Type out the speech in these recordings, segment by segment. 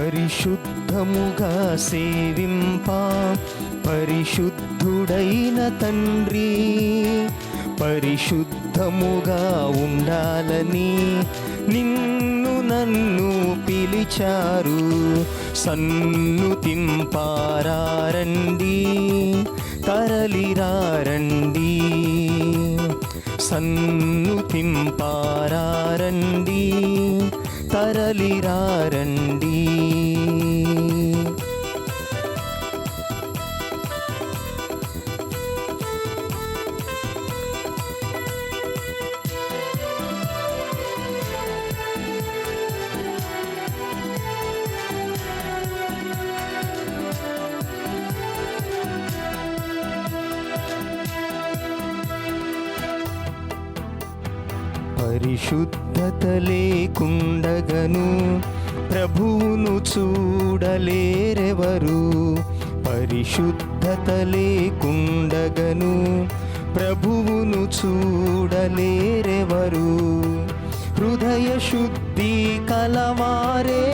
పరిశుద్ధముగా సేవింప పరిశుద్ధుడైన తండ్రి, పరిశుద్ధముగా ఉండాలని నిన్ను నన్ను పిలిచారు. సన్నుతింపారండి, తరలిరారండి, సన్నుతింపారండి, తరలిరారండి. పరిశుద్ధత లేకుండగను ప్రభువును చూడలేరెవరు. పరిశుద్ధత లేకుండగను ప్రభువును చూడలేరెవరు. హృదయ శుద్ధి కలవారే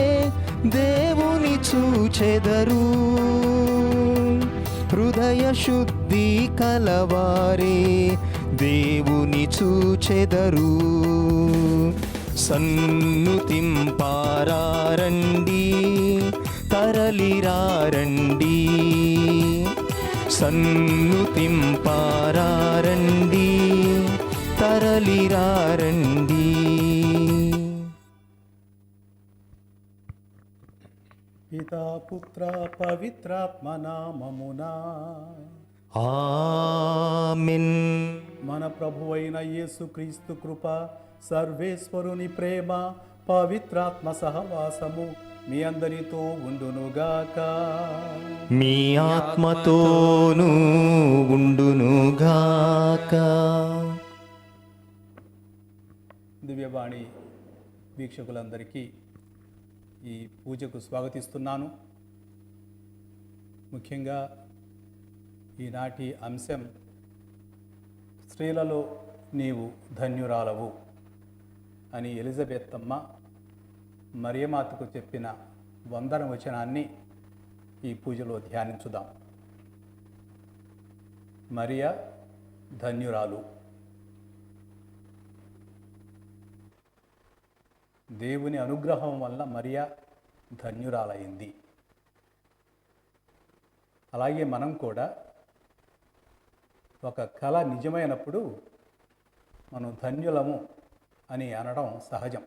దేవుని చూచెదరు. హృదయ శుద్ధి కలవారే దేవుని చూచెదరు. సన్నుతింపారండి, తరలిరారండి, సన్నుతింపారండి, తరలిరారండి. పితా పుత్ర పవిత్రాత్మ నామమునా ఆమేన్. మన ప్రభువైన యేసుక్రీస్తు కృప, సర్వేశ్వరుని ప్రేమ, పవిత్రాత్మ సహవాసము మీ అందరితో ఉండునుగాక. మీ ఆత్మతోనూ ఉండునుగాక. దివ్యవాణి వీక్షకులందరికీ ఈ పూజకు స్వాగతిస్తున్నాను. ముఖ్యంగా ఈనాటి అంశం స్త్రీలలో నీవు ధన్యురాలవు అని ఎలిజబెత్ అమ్మ మరియమాతకు చెప్పిన వందన వచనాన్ని ఈ పూజలో ధ్యానించుదాం. మరియా ధన్యురాలు. దేవుని అనుగ్రహం వల్ల మరియా ధన్యురాలైంది. అలాగే మనం కూడా ఒక కళ నిజమైనప్పుడు మనం ధన్యులము అని అనడం సహజం.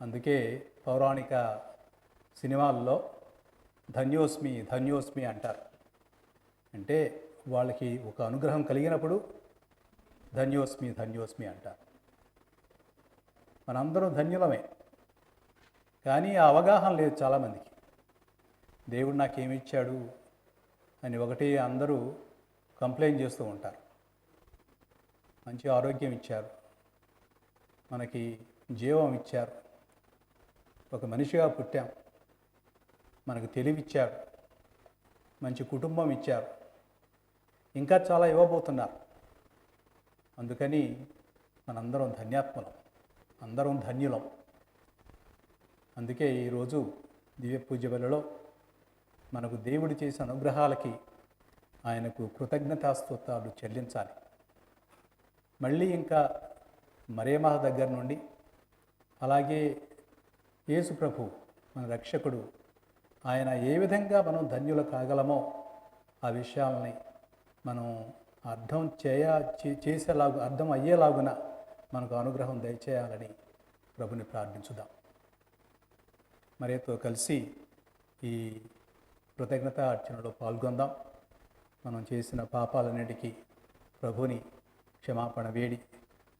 అందుకే పౌరాణిక సినిమాల్లో ధన్యోస్మి ధన్యోస్మి అంటారు. అంటే వాళ్ళకి ఒక అనుగ్రహం కలిగినప్పుడు ధన్యోస్మి ధన్యోస్మి అంటారు. మనందరం ధన్యులమే, కానీ ఆ అవగాహన లేదు చాలామందికి. దేవుడు నాకేమిచ్చాడు అని ఒకటి అందరూ కంప్లైంట్ చేస్తూ ఉంటారు. మంచి ఆరోగ్యం ఇచ్చారు, మనకి జీవం ఇచ్చారు, ఒక మనిషిగా పుట్టాం, మనకు తెలివిచ్చారు, మంచి కుటుంబం ఇచ్చారు, ఇంకా చాలా ఇవ్వబోతున్నారు. అందుకని మనందరం ధన్యాత్మలం, అందరం ధన్యులం. అందుకే ఈరోజు దివ్య పూజ వేళలో మనకు దేవుడు చేసిన అనుగ్రహాలకి ఆయనకు కృతజ్ఞతాస్తుతాలు చెల్లించాలి. మళ్ళీ ఇంకా మరియమ్మ దగ్గర నుండి, అలాగే యేసు ప్రభు మన రక్షకుడు, ఆయన ఏ విధంగా మనం ధన్యులు కాగలమో ఆ విషయాలని మనం అర్థం అయ్యేలాగున మనకు అనుగ్రహం దయచేయాలని ప్రభుని ప్రార్థించుదాం. మరియతో కలిసి ఈ కృతజ్ఞత అర్చనలో పాల్గొందాం. మనం చేసిన పాపాలన్నిటికీ ప్రభుని క్షమాపణ వేడి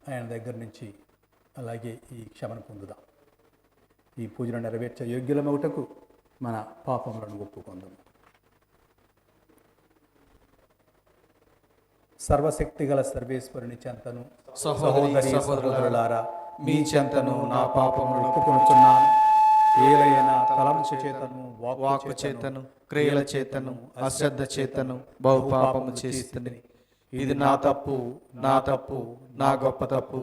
ఆయన దగ్గర నుంచి అలాగే ఈ క్షమణ పొందుదాం. ఈ పూజను నెరవేర్చే యోగ్యులమవుటకు మన పాపములను ఒప్పుకొందాం. సర్వశక్తిగల సర్వేశ్వరుని చెంతను సహోదరి సహోదరులారా మీ చెంతను నా పాపములు ఒప్పుకొనుచున్నాను. ఏలైనా తలంచు చేతను, వాక్కు చేతను, క్రియల చేతను, అశ్రద్ధ చేతను బహు పాపము చేస్తుంది. ఇది నా తప్పు, నా గొప్ప తప్పు.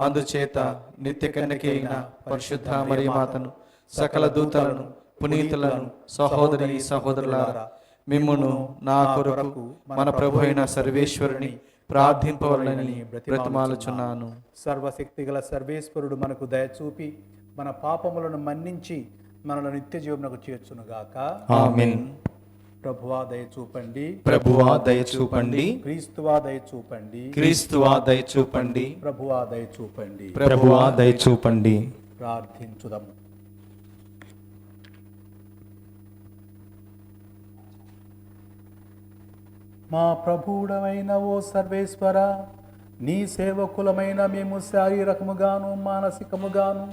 అందుచేత నిత్య కన్యకైన పరిశుద్ధ మరియమాతను, సకల దూతలను, పునీతులను, సహోదరి సహోదరులారా, మిమ్మును నా కొరకు మన ప్రభు అయిన సర్వేశ్వరుని ప్రార్థింపవలనని బ్రతిమాలుచున్నాను. సర్వశక్తిగల సర్వేశ్వరుడు మనకు దయచూపి మన పాపములను మన్నించి మనల్ని నిత్య జీవమునకు చేర్చునుగాక. ఆమేన్. ప్రభువా దయచూపండి, ప్రభువా దయచూపండి, క్రీస్తువా దయచూపండి, క్రీస్తువా దయచూపండి, ప్రభువా దయచూపండి. ప్రభువా దయచూపండి. ప్రార్థించుదాము. మా ప్రభువుడమైన ఓ సర్వేశ్వర, నీ సేవకులమైన మేము శారీరకముగాను మానసికముగాను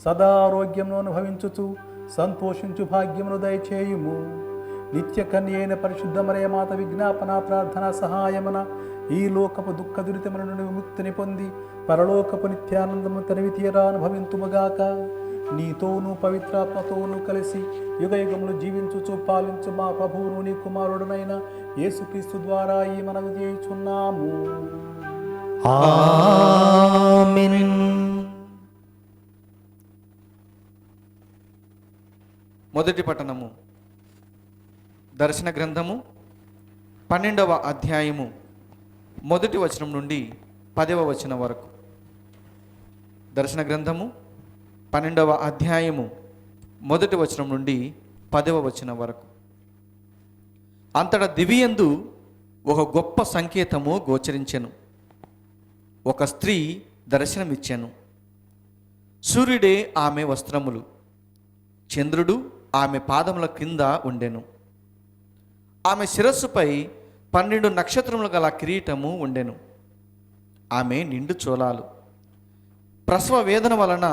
సదా ఆరోగ్యమును అనుభవించుచు సంతోషించు భాగ్యమును దయచేయుము. నిత్య కన్య అయిన పరిశుద్ధ మరియ మాత విజ్ఞాపన ప్రార్థన సహాయమున ఈ లోకపు దుఃఖ దురితముల నుండి విముక్తిని పొంది పరలోకపు నిత్యానందము తనివి తీరా అనుభవింతుముగాక. నీతోనూ పవిత్రాత్మతోనూ కలిసి యుగయుగములు జీవించుచు పాలించు మా ప్రభువును నీ కుమారుడునైన యేసుక్రీస్తు ద్వారా ఈ మనవి చేయుచున్నాము. ఆమేన్. మొదటి పట్టణము, దర్శన గ్రంథము 12వ అధ్యాయము మొదటి వచనం నుండి 10వ వచనం వరకు. దర్శన గ్రంథము 12వ అధ్యాయము మొదటి వచనం నుండి 10వ వచనం వరకు. అంతటా దివియందు ఒక గొప్ప సంకేతము గోచరించెను. ఒక స్త్రీ దర్శనమిచ్చెను. సూర్యుడే ఆమె వస్త్రములు, చంద్రుడు ఆమె పాదముల క్రింద ఉండెను. ఆమె శిరస్సుపై 12 నక్షత్రములు గల కిరీటము ఉండెను. ఆమె నిండు చోళాలు. ప్రసవ వేదన వలన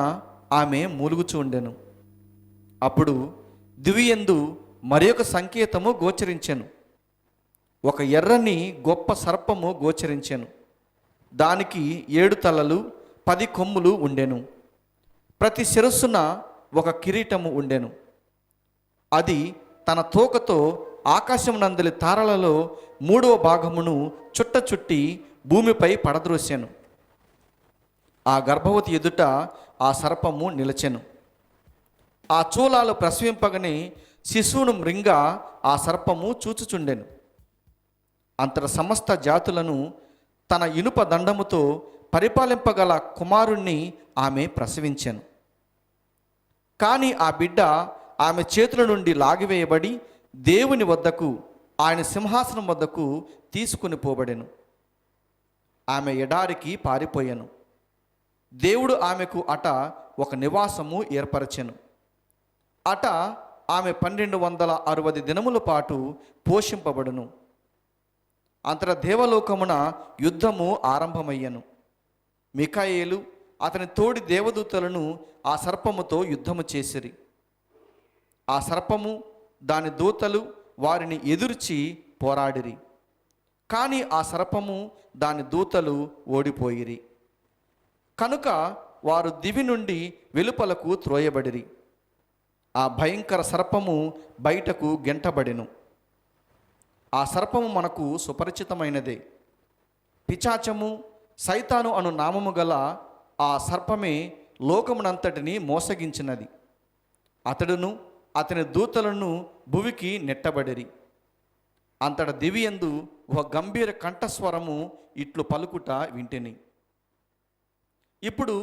ఆమె మూలుగుచూ ఉండెను. అప్పుడు దివియందు మరి ఒక సంకేతము గోచరించెను. ఒక ఎర్రని గొప్ప సర్పము గోచరించెను. దానికి 7 తలలు 10 కొమ్ములు ఉండెను. ప్రతి శిరస్సున ఒక కిరీటము ఉండెను. అది తన తోకతో ఆకాశమునందలి తారలలో 3వ భాగమును చుట్ట చుట్టి భూమిపై పడద్రోసెను. ఆ గర్భవతి ఎదుట ఆ సర్పము నిలచెను. ఆ చూలాలు ప్రసవింపగనే శిశువును మృంగ ఆ సర్పము చూచుచుండెను. అంతట సమస్త జాతులను తన ఇనుప దండముతో పరిపాలింపగల కుమారుణ్ణి ఆమె ప్రసవించెను. కానీ ఆ బిడ్డ ఆమె చేతుల నుండి లాగివేయబడి దేవుని వద్దకు, ఆయన సింహాసనం వద్దకు తీసుకుని పోబడెను. ఆమె ఎడారికి పారిపోయెను. దేవుడు ఆమెకు అట ఒక నివాసము ఏర్పరచెను. అట ఆమె 1260 దినముల పాటు పోషింపబడును. అంతట దేవలోకమున యుద్ధము ఆరంభమయ్యను. మిఖాయేలు అతని తోడి దేవదూతలను ఆ సర్పముతో యుద్ధము చేసిరి. ఆ సర్పము దాని దూతలు వారిని ఎదుర్చి పోరాడిరి. కానీ ఆ సర్పము దాని దూతలు ఓడిపోయిరి. కనుక వారు దివి నుండి వెలుపలకు త్రోయబడిరి. ఆ భయంకర సర్పము బయటకు గెంటబడెను. ఆ సర్పము మనకు సుపరిచితమైనదే. పిశాచము, సైతాను అను నామము గల ఆ సర్పమే లోకమునంతటిని మోసగించినది. అతడును అతని దూతలను భువికి నెట్టబడిరి. అంతట దివియందు ఒక గంభీర కంఠస్వరము ఇట్లు పలుకుట వింటిని. ఇప్పుడు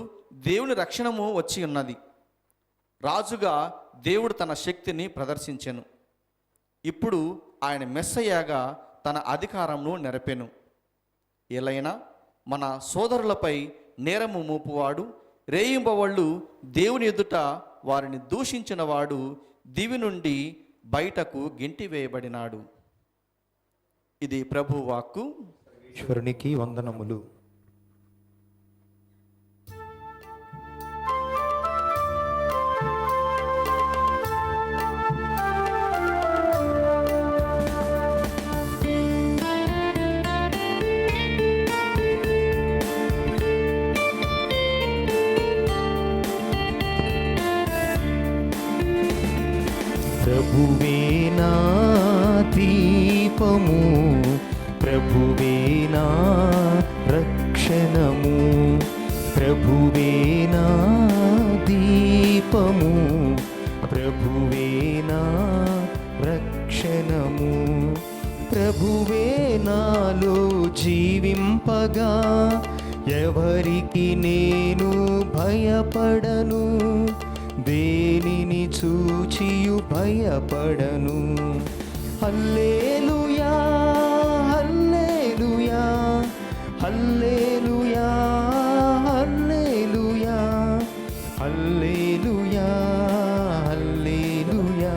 దేవుని రక్షణము వచ్చి ఉన్నది. రాజుగా దేవుడు తన శక్తిని ప్రదర్శించెను. ఇప్పుడు ఆయన మెస్సయ్యగా తన అధికారమును నెరపెను. ఎలైనా మన సోదరులపై నేరము మోపువాడు, రేయింబవళ్ళు దేవుని ఎదుట వారిని దూషించిన వాడు దివి నుండి బయటకు గెంటివేయబడినాడు. ఇది ప్రభు వాక్కు. ఈశ్వరునికి వందనములు. ప్రభువే నా దీపము, ప్రభువే నా రక్షణము, ప్రభువే నా దీపము, ప్రభువే నా రక్షణము, ప్రభువే నాలో జీవింపగా, ఎవరికి నేను భయపడను, దేనిని చూచియు భయపడను. హల్లెలూయా హల్లెలూయా హల్లెలూయా హల్లెలూయా హల్లెలూయా హల్లెలూయా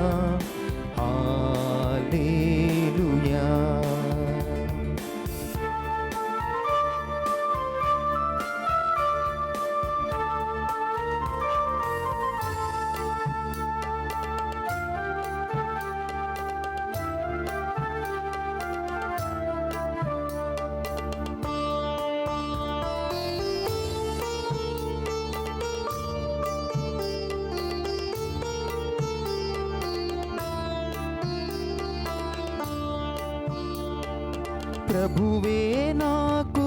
హల్లెలూయా. ప్రభువే నాకు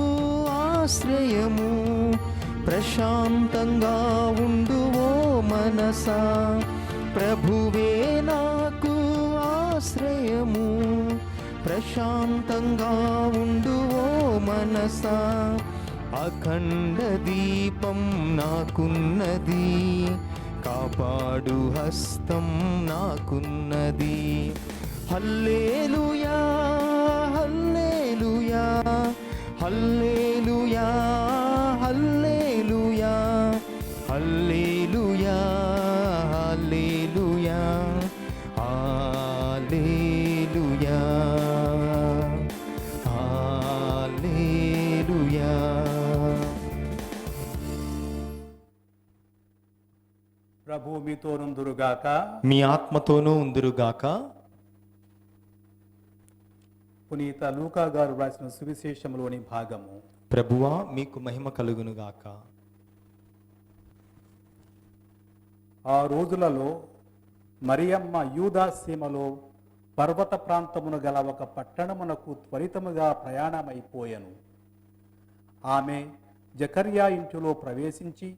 ఆశ్రయము, ప్రశాంతంగా ఉండువో మనసా. ప్రభువే నాకు ఆశ్రయము, ప్రశాంతంగా ఉండువో మనసా. అఖండ దీపం నాకున్నది, కాపాడు హస్తం నాకున్నది. హల్లెలూయా హల్లెలూయా హల్లెలూయా హల్లెలూయా హల్లెలూయా హల్లెలూయా హల్లెలూయా హల్లెలూయా. ప్రభు మీతో నుందురుగాక. మీ ఆత్మతోనూ ఉందురుగాక. పునీత లూకా గారు రాసిన సువిశేషంలోని భాగము. ప్రభువా మీకు మహిమ కలుగునుగాక. ఆ రోజులలో మరియమ్మ యూదా సీమలో పర్వత ప్రాంతమున గల ఒక పట్టణమునకు త్వరితముగా ప్రయాణమైపోయెను. ఆమె జకర్యా ఇంటిలో ప్రవేశించి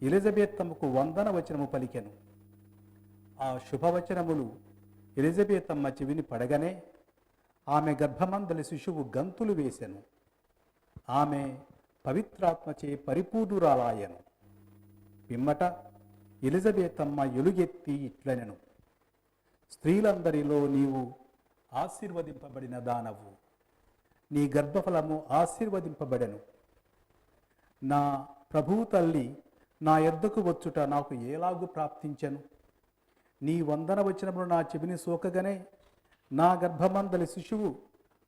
ఎలిజబెత్తమ్మకు వందన వచనము పలికెను. ఆ శుభవచనములు ఎలిజబెత్తమ్మ చెవిని పడగనే ఆమె గర్భమందలి శిశువు గంతులు వేసెను. ఆమె పవిత్రాత్మచే పరిపూర్ణురాలాయెను. పిమ్మట ఎలిజబెతమ్మ ఎలుగెత్తి ఇట్లనెను, స్త్రీలందరిలో నీవు ఆశీర్వదింపబడిన దానవు, నీ గర్భఫలము ఆశీర్వదింపబడెను. నా ప్రభువు తల్లి నా యొద్దకు వచ్చుట నాకు ఏలాగు ప్రాప్తించెను? నీ వందన వచనములు నా చెవిని సోకగానే నా గర్భమందలి శిశువు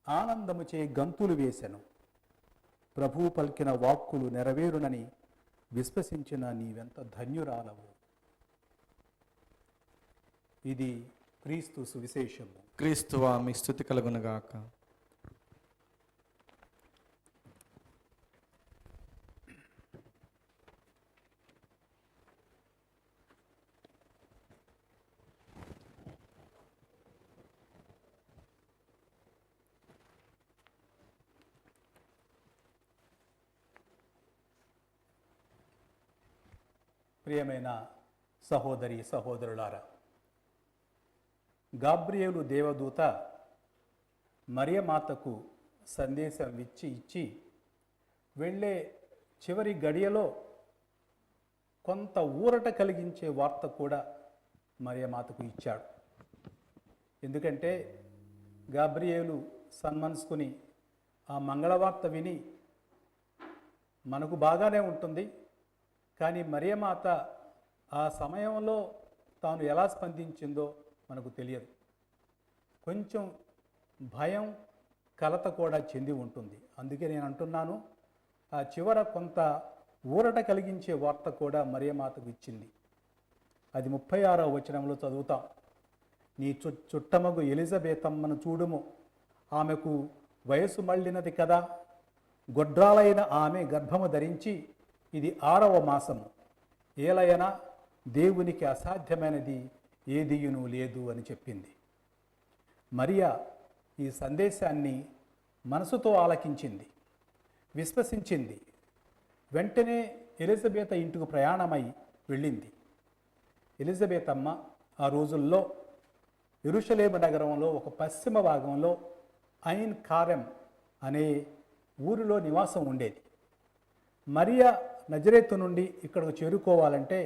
ఆనందముచే గంతులు వేసెను. ప్రభువు పలికిన వాక్కులు నెరవేరునని విశ్వసించిన నీవెంత ధన్యురాలవు. ఇది క్రీస్తు సువిశేషము. క్రీస్తువా మీ స్తుతి కలుగునుగాక. ప్రియమైన సహోదరి సహోదరులారా, గాబ్రియేలు దేవదూత మరియమాతకు సందేశం ఇచ్చి వెళ్ళే చివరి గడియలో కొంత ఊరట కలిగించే వార్త కూడా మరియమాతకు ఇచ్చాడు. ఎందుకంటే గాబ్రియేలు సన్మనస్కుని ఆ మంగళవార్త విని మనకు బాగానే ఉంటుంది, కానీ మరియమాత ఆ సమయంలో తాను ఎలా స్పందించిందో మనకు తెలియదు. కొంచెం భయం కలత కూడా చెంది ఉంటుంది. అందుకే నేను అంటున్నాను, ఆ చివర కొంత ఊరట కలిగించే వార్త కూడా మరియమాతకు ఇచ్చింది. అది 36వ వచనంలో చదువుతాం. నీ చుట్టమగు ఎలిజబెతమ్మను చూడుము, ఆమెకు వయసు మళ్ళినది కదా, గొడ్రాలైన ఆమె గర్భము ధరించి ఇది 6వ మాసము, ఏలయనా దేవునికి అసాధ్యమైనది ఏదియును లేదు అని చెప్పింది. మరియా ఈ సందేశాన్ని మనసుతో ఆలకించింది, విశ్వసించింది. వెంటనే ఎలిజబెత ఇంటికి ప్రయాణమై వెళ్ళింది. ఎలిజబెతమ్మ ఆ రోజుల్లో యెరూషలేము నగరంలో ఒక పశ్చిమ భాగంలో ఐన్ కారెం అనే ఊరిలో నివాసం ఉండేది. మరియా నజరేతు నుండి ఇక్కడకు చేరుకోవాలంటే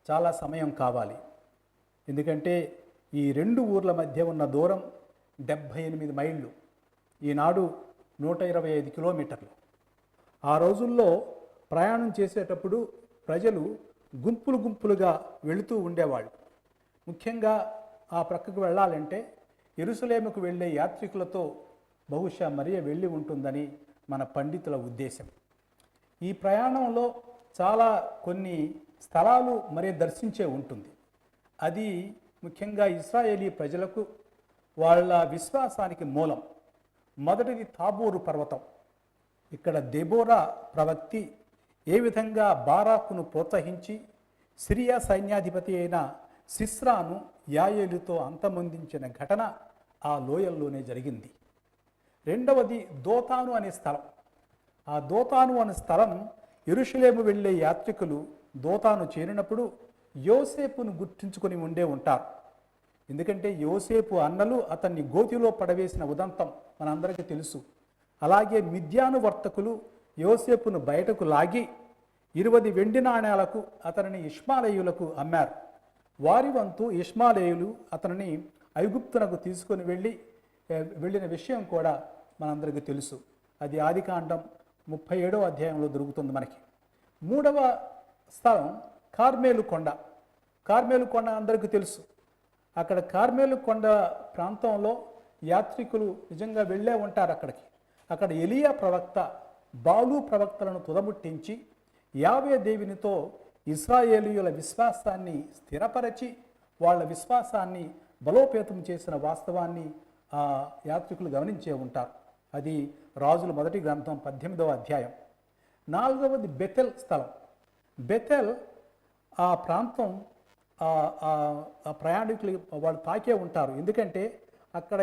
చాలా సమయం కావాలి. ఎందుకంటే ఈ రెండు ఊర్ల మధ్య ఉన్న దూరం 78 మైళ్ళు, ఈనాడు 125 కిలోమీటర్లు. ఆ రోజుల్లో ప్రయాణం చేసేటప్పుడు ప్రజలు గుంపులు గుంపులుగా వెళుతూ ఉండేవాళ్ళు. ముఖ్యంగా ఆ ప్రక్కకు వెళ్ళాలంటే యెరూషలేముకు వెళ్ళే యాత్రికులతో బహుశా మరియ వెళ్ళి ఉంటుందని మన పండితుల ఉద్దేశం. ఈ ప్రయాణంలో చాలా కొన్ని స్థలాలు మరి దర్శించే ఉంటుంది. అది ముఖ్యంగా ఇశ్రాయేలీ ప్రజలకు వాళ్ళ విశ్వాసానికి మూలం. మొదటిది తాబోరు పర్వతం. ఇక్కడ దెబోరా ప్రవక్తి ఏ విధంగా బారాకును ప్రోత్సహించి సిరియా సైన్యాధిపతి అయిన సిస్రాను యాయేలుతో అంతమొందించిన ఘటన ఆ లోయల్లోనే జరిగింది. రెండవది దోతాను అనే స్థలం. ఆ దోతాను అనే స్థలం యెరూషలేము వెళ్ళే యాత్రికులు దోతాను చేరినప్పుడు యోసేపును గుర్తుంచుకొని ఉండే ఉంటారు. ఎందుకంటే యోసేపు అన్నలు అతన్ని గోతిలో పడవేసిన ఉదంతం మనందరికీ తెలుసు. అలాగే మిద్యాను వర్తకులు యోసేపును బయటకు లాగి 20 వెండి నాణేలకు అతనిని ఇష్మాలేయులకు అమ్మారు. వారి వంతు ఇష్మాలేయులు అతనిని ఐగుప్తునకు తీసుకొని వెళ్ళిన విషయం కూడా మనందరికీ తెలుసు. అది ఆదికాండం 37వ అధ్యాయంలో దొరుకుతుంది మనకి. మూడవ స్థలం కార్మేలు కొండ. కార్మేలు కొండ అందరికీ తెలుసు. అక్కడ కార్మేలు కొండ ప్రాంతంలో యాత్రికులు నిజంగా వెళ్ళే ఉంటారు అక్కడికి. అక్కడ ఎలియా ప్రవక్త బాలు ప్రవక్తలను తుదముట్టించి యావే దేవునితో ఇశ్రాయేలీయుల విశ్వాసాన్ని స్థిరపరచి వాళ్ళ విశ్వాసాన్ని బలోపేతం చేసిన వాస్తవాన్ని ఆ యాత్రికులు గమనించే ఉంటారు. అది రాజుల మొదటి గ్రంథం 18వ అధ్యాయం. నాలుగవది బెతెల్ స్థలం. బెతెల్ ఆ ప్రాంతం ఆ ప్రయాణికులు వాళ్ళు తాకే ఉంటారు. ఎందుకంటే అక్కడ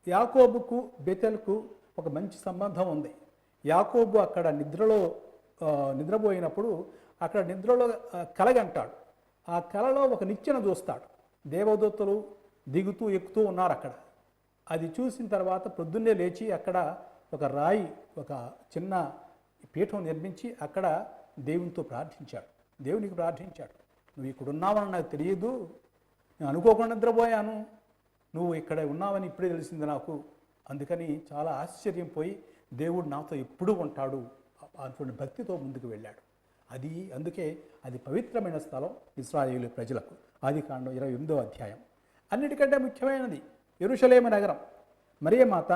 యాకోబుకు బెతెల్కు ఒక మంచి సంబంధం ఉంది. యాకోబు అక్కడ నిద్రపోయినప్పుడు అక్కడ నిద్రలో కలగంటాడు. ఆ కలలో ఒక నిచ్చెన చూస్తాడు. దేవదూతలు దిగుతూ ఎక్కుతూ ఉన్నారు అక్కడ. అది చూసిన తర్వాత పొద్దున్నే లేచి అక్కడ ఒక రాయి, ఒక చిన్న పీఠం నిర్మించి అక్కడ దేవునితో ప్రార్థించాడు. దేవునికి ప్రార్థించాడు, నువ్వు ఇక్కడ ఉన్నావని నాకు తెలియదు, నేను అనుకోకుండా నిద్రపోయాను, నువ్వు ఇక్కడ ఉన్నావని ఇప్పుడే తెలిసింది నాకు. అందుకని చాలా ఆశ్చర్యం పోయి దేవుడు నాతో ఎప్పుడూ ఉంటాడు అటువంటి భక్తితో ముందుకు వెళ్ళాడు. అందుకే అది పవిత్రమైన స్థలం ఇశ్రాయేలు ప్రజలకు. ఆదికాండం 28వ అధ్యాయం. అన్నిటికంటే ముఖ్యమైనది యెరూషలేము నగరం. మరియమాత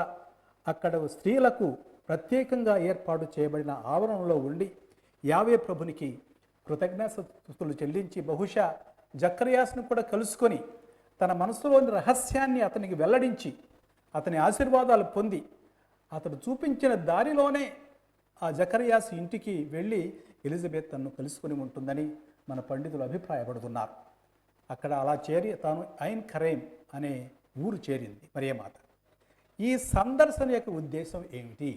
అక్కడ స్త్రీలకు ప్రత్యేకంగా ఏర్పాటు చేయబడిన ఆవరణలో ఉండి యావే ప్రభునికి కృతజ్ఞతాస్తుతులు చెల్లించి బహుశా జకర్యాస్ను కూడా కలుసుకొని తన మనసులోని రహస్యాన్ని అతనికి వెల్లడించి అతని ఆశీర్వాదాలు పొంది అతడు చూపించిన దారిలోనే ఆ జకర్యాస్ ఇంటికి వెళ్ళి ఎలిజబెత్ తన్ను కలుసుకొని ఉంటుందని మన పండితులు అభిప్రాయపడుతున్నారు. అక్కడ అలా చేరి తాను ఐన్ కరేం అనే ఊరు చేరింది మరియమాత. ఈ సందర్శన యొక్క ఉద్దేశం ఏమిటి?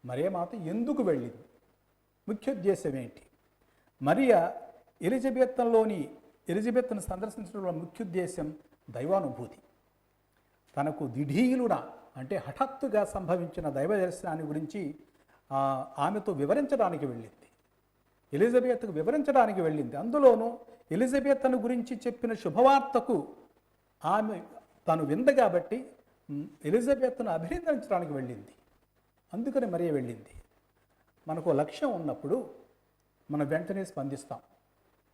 మరియమాత ఎందుకు వెళ్ళింది? ముఖ్యోద్దేశం ఏంటి? మరియా ఎలిజబెత్ను సందర్శించడంలో ముఖ్యోద్దేశం దైవానుభూతి. తనకు దిఢీలున అంటే హఠాత్తుగా సంభవించిన దైవ దర్శనాన్ని గురించి ఆమెతో వివరించడానికి వెళ్ళింది. ఎలిజబెత్కు వివరించడానికి వెళ్ళింది. అందులోనూ ఎలిజబెత్ను గురించి చెప్పిన శుభవార్తకు తను వింది కాబట్టి ఎలిజబెత్ను అభినందించడానికి వెళ్ళింది. అందుకని మరియ వెళ్ళింది. మనకు లక్ష్యం ఉన్నప్పుడు మనం వెంటనే స్పందిస్తాం.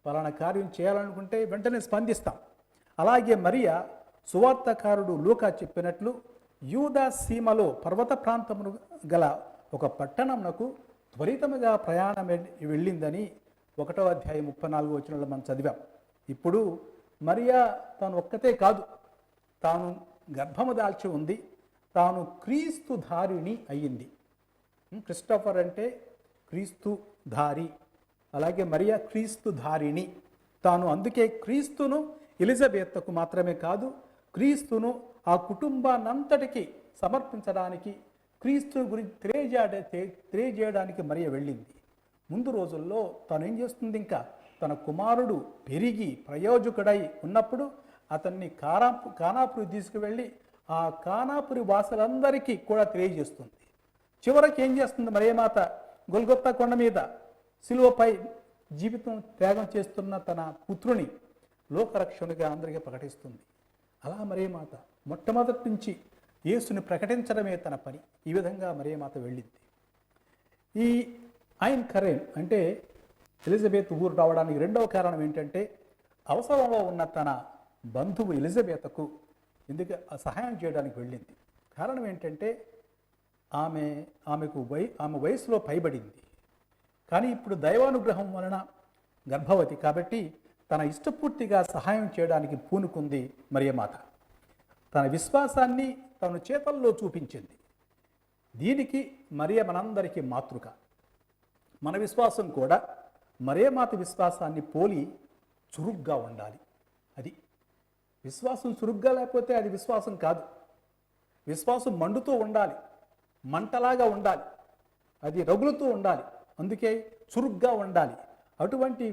పలానా కార్యం చేయాలనుకుంటే వెంటనే స్పందిస్తాం. అలాగే మరియ సువార్తకారుడు లూకా చెప్పినట్లు యూదా సీమలో పర్వత ప్రాంతమును గల ఒక పట్టణంనకు త్వరితముగా ప్రయాణం వెళ్ళిందని 1వ అధ్యాయం 34వ వచనంలో మనం చదివాం. ఇప్పుడు మరియా తాను ఒక్కతే కాదు, తాను గర్భము దాల్చి ఉంది, తాను క్రీస్తు ధారిణి అయ్యింది. క్రిస్టోఫర్ అంటే క్రీస్తు ధారి, అలాగే మరియా క్రీస్తు ధారిణి. తాను అందుకే క్రీస్తును ఎలిజబెత్కు మాత్రమే కాదు, క్రీస్తును ఆ కుటుంబాన్నంతటికీ సమర్పించడానికి, క్రీస్తు గురించి తెలియజేయడానికి మరియ వెళ్ళింది. ముందు రోజుల్లో తాను ఏం చేస్తుంది? ఇంకా తన కుమారుడు పెరిగి ప్రయోజకుడై ఉన్నప్పుడు అతన్ని కానాపురి తీసుకువెళ్ళి ఆ కానాపురి వాసులందరికీ కూడా తెలియజేస్తుంది. చివరికి ఏం చేస్తుంది మరియమాత? గొల్గొత్తా కొండ మీద శిలువపై జీవితం త్యాగం చేస్తున్న తన పుత్రుని లోకరక్షణుగా అందరికీ ప్రకటిస్తుంది. అలా మరియమాత మొట్టమొదటి నుంచి యేసుని ప్రకటించడమే తన పని. ఈ విధంగా మరియమాత వెళ్ళింది. ఈ ఐన్ కరేన్ అంటే ఎలిజబెత్ ఊరు రావడానికి రెండవ కారణం ఏంటంటే, అవసరంలో ఉన్న తన బంధువు ఎలిజబెత్కు సహాయం చేయడానికి వెళ్ళింది. కారణం ఏంటంటే ఆమె వయసులో పైబడింది, కానీ ఇప్పుడు దైవానుగ్రహం వలన గర్భవతి కాబట్టి తన ఇష్టపూర్తిగా సహాయం చేయడానికి పూనుకుంది మరియమాత. తన విశ్వాసాన్ని తన చేతల్లో చూపించింది. దీనికి మరియ మనందరికీ మాతృక. మన విశ్వాసం కూడా మరియమాత విశ్వాసాన్ని పోలి చురుగ్గా ఉండాలి. అది విశ్వాసం చురుగ్గా లేకపోతే అది విశ్వాసం కాదు. విశ్వాసం మండుతూ ఉండాలి, మంటలాగా ఉండాలి, అది రగులుతూ ఉండాలి, అందుకే చురుగ్గా ఉండాలి. అటువంటి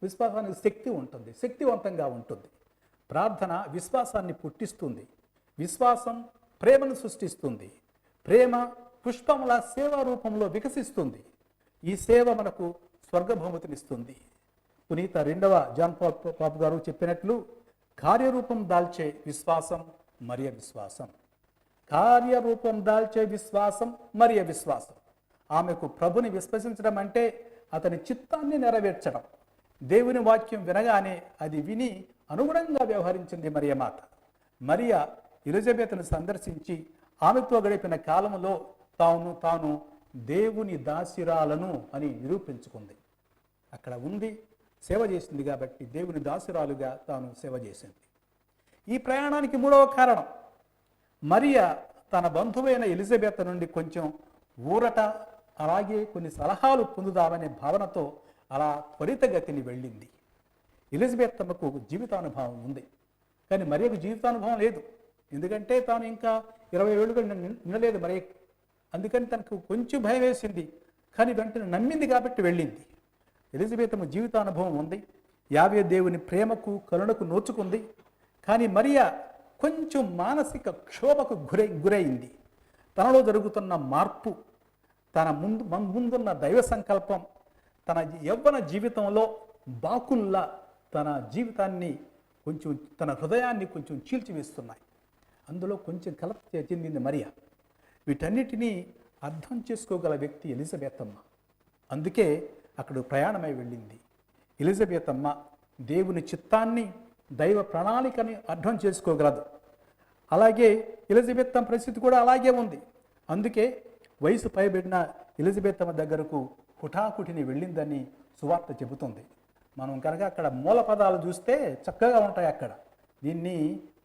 విశ్వాసానికి శక్తి ఉంటుంది, శక్తివంతంగా ఉంటుంది. ప్రార్థన విశ్వాసాన్ని పుట్టిస్తుంది. విశ్వాసం ప్రేమను సృష్టిస్తుంది. ప్రేమ పుష్పముల సేవా రూపంలో వికసిస్తుంది. ఈ సేవ మనకు స్వర్గభౌమతినిస్తుంది. పునీత 2వ జాన్ పాప్ గారు చెప్పినట్లు కార్యరూపం దాల్చే విశ్వాసం మరియ విశ్వాసం. కార్యరూపం దాల్చే విశ్వాసం మరియ విశ్వాసం. ఆమెకు ప్రభుని విశ్వసించడం అంటే అతని చిత్తాన్ని నెరవేర్చడం. దేవుని వాక్యం వినగానే అది విని అనుగుణంగా వ్యవహరించింది మరియమాత. మరియ ఎలిజబెత్ను సందర్శించి ఆమెతో గడిపిన కాలంలో తాను దేవుని దాసిరాలను అని నిరూపించుకుంది. అక్కడ ఉంది, సేవ చేసింది కాబట్టి దేవుని దాసిరాలుగా తాను సేవ చేసింది. ఈ ప్రయాణానికి 3వ కారణం, మరియ తన బంధువైన ఎలిజబెత్ నుండి కొంచెం ఊరట, అలాగే కొన్ని సలహాలు పొందుదామనే భావనతో అలా త్వరితగతిని వెళ్ళింది. ఎలిజబెత్ తమకు జీవితానుభవం ఉంది, కానీ మరియకు జీవితానుభవం లేదు. ఎందుకంటే తాను ఇంకా 20 ఏళ్ళుగా నిండలేదు మరి. అందుకని తనకు కొంచెం భయం వేసింది, కానీ వెంటనే నమ్మింది కాబట్టి వెళ్ళింది. ఎలిజబెత్ జీవితానుభవం ఉంది, యావే దేవుని ప్రేమకు కరుణకు నోచుకుంది. కానీ మరియ కొంచెం మానసిక క్షోభకు గురైంది. తనలో జరుగుతున్న మార్పు, తన ముందున్న దైవ సంకల్పం తన యవ్వన జీవితంలో బాకుల్లా తన జీవితాన్ని కొంచెం, తన హృదయాన్ని కొంచెం చీల్చివేస్తున్నాయి. అందులో కొంచెం కలత చెందింది మరియ. వీటన్నిటినీ అర్థం చేసుకోగల వ్యక్తి ఎలిజబెత్ అమ్మ. అందుకే అక్కడ ప్రయాణమై వెళ్ళింది. ఎలిజబెత్ అమ్మ దేవుని చిత్తాన్ని, దైవ ప్రణాళికని అర్థం చేసుకోగలదు. అలాగే ఎలిజబెత్ అమ్మ పరిస్థితి కూడా అలాగే ఉంది. అందుకే వయసు పైబడిన ఎలిజబెత్ అమ్మ దగ్గరకు హుటాహుటిని వెళ్ళిందని సువార్త చెబుతుంది. మనం కనుక అక్కడ మూల పదాలు చూస్తే చక్కగా ఉంటాయి. అక్కడ దీన్ని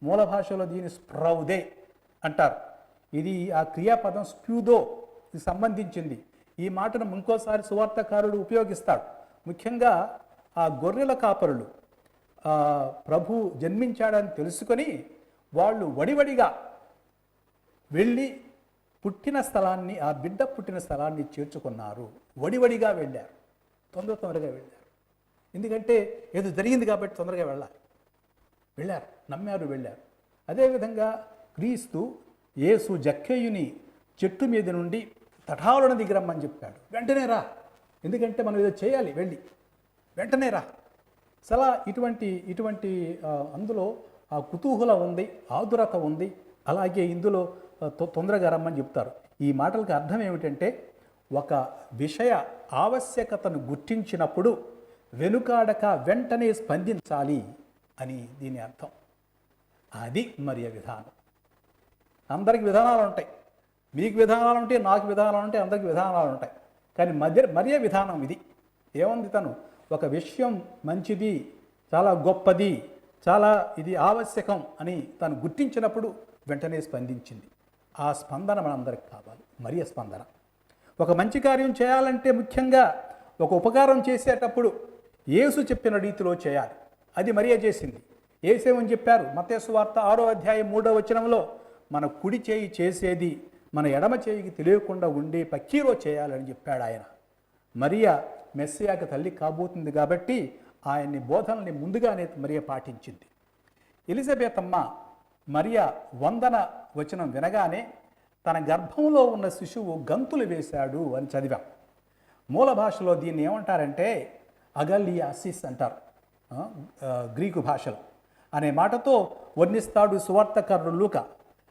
మూల భాషలో దీన్ని స్ప్రౌదే అంటారు. ఇది ఆ క్రియాపదం స్ప్యూదో సంబంధించింది. ఈ మాటను ఇంకోసారి సువార్తకారుడు ఉపయోగిస్తాడు. ముఖ్యంగా ఆ గొర్రెల కాపరులు ప్రభు జన్మించాడని తెలుసుకొని వాళ్ళు వడివడిగా వెళ్ళి పుట్టిన స్థలాన్ని, ఆ బిడ్డ పుట్టిన స్థలాన్ని చేర్చుకున్నారు. వడివడిగా వెళ్ళారు, తొందరగా వెళ్ళారు. ఎందుకంటే ఏదో జరిగింది కాబట్టి తొందరగా వెళ్ళారు, నమ్మారు, వెళ్ళారు. అదేవిధంగా క్రీస్తు యేసు జక్కయ్యుని చెట్టు మీద నుండి తటాలను దిగిరమ్మని చెప్పాడు. వెంటనే రా, ఎందుకంటే మనం ఏదో చేయాలి, వెళ్ళి వెంటనే రా. చాలా ఇటువంటి అందులో ఆ కుతూహలం ఉంది, ఆదురత ఉంది. అలాగే ఇందులో తొందరగా రమ్మని చెప్తారు. ఈ మాటలకు అర్థం ఏమిటంటే, ఒక విషయ ఆవశ్యకతను గుర్తించినప్పుడు వెనుకాడక వెంటనే స్పందించాలి అని దీని అర్థం. అది మరియ విధానం. అందరికి విధానాలు ఉంటాయి, మీకు విధానాలు ఉంటాయి, నాకు విధానాలు ఉంటాయి, అందరికి విధానాలు ఉంటాయి. కానీ మరియ విధానం ఇది. ఏముంది, తను ఒక విషయం మంచిది, చాలా గొప్పది, చాలా ఇది ఆవశ్యకం అని తను గుర్తించినప్పుడు వెంటనే స్పందించింది. ఆ స్పందన మనందరికి కావాలి, మరియ స్పందన. ఒక మంచి కార్యం చేయాలంటే ముఖ్యంగా ఒక ఉపకారం చేసేటప్పుడు యేసు చెప్పిన రీతిలో చేయాలి. అది మరియ చేసింది. యేసేమని చెప్పారు? మత్తయి సువార్త 6వ అధ్యాయం 3వ వచనంలో, మన కుడి చేయి చేసేది మన ఎడమ చేయికి తెలియకుండా ఉండే పక్కీరో చేయాలని చెప్పాడు ఆయన. మరియ మెస్సియాకి తల్లి కాబోతుంది కాబట్టి ఆయన్ని బోధనల్ని ముందుగానే మరియ పాటించింది. ఎలిజబెత్ అమ్మ మరియ వందన వచనం వినగానే తన గర్భంలో ఉన్న శిశువు గంతులు వేశాడు అని చదివాం. మూల భాషలో దీన్ని ఏమంటారంటే అగలియాసిస్ అంటారు, గ్రీకు భాషలో. అనే మాటతో వర్ణిస్తాడు సువార్తకారుడు లూకా.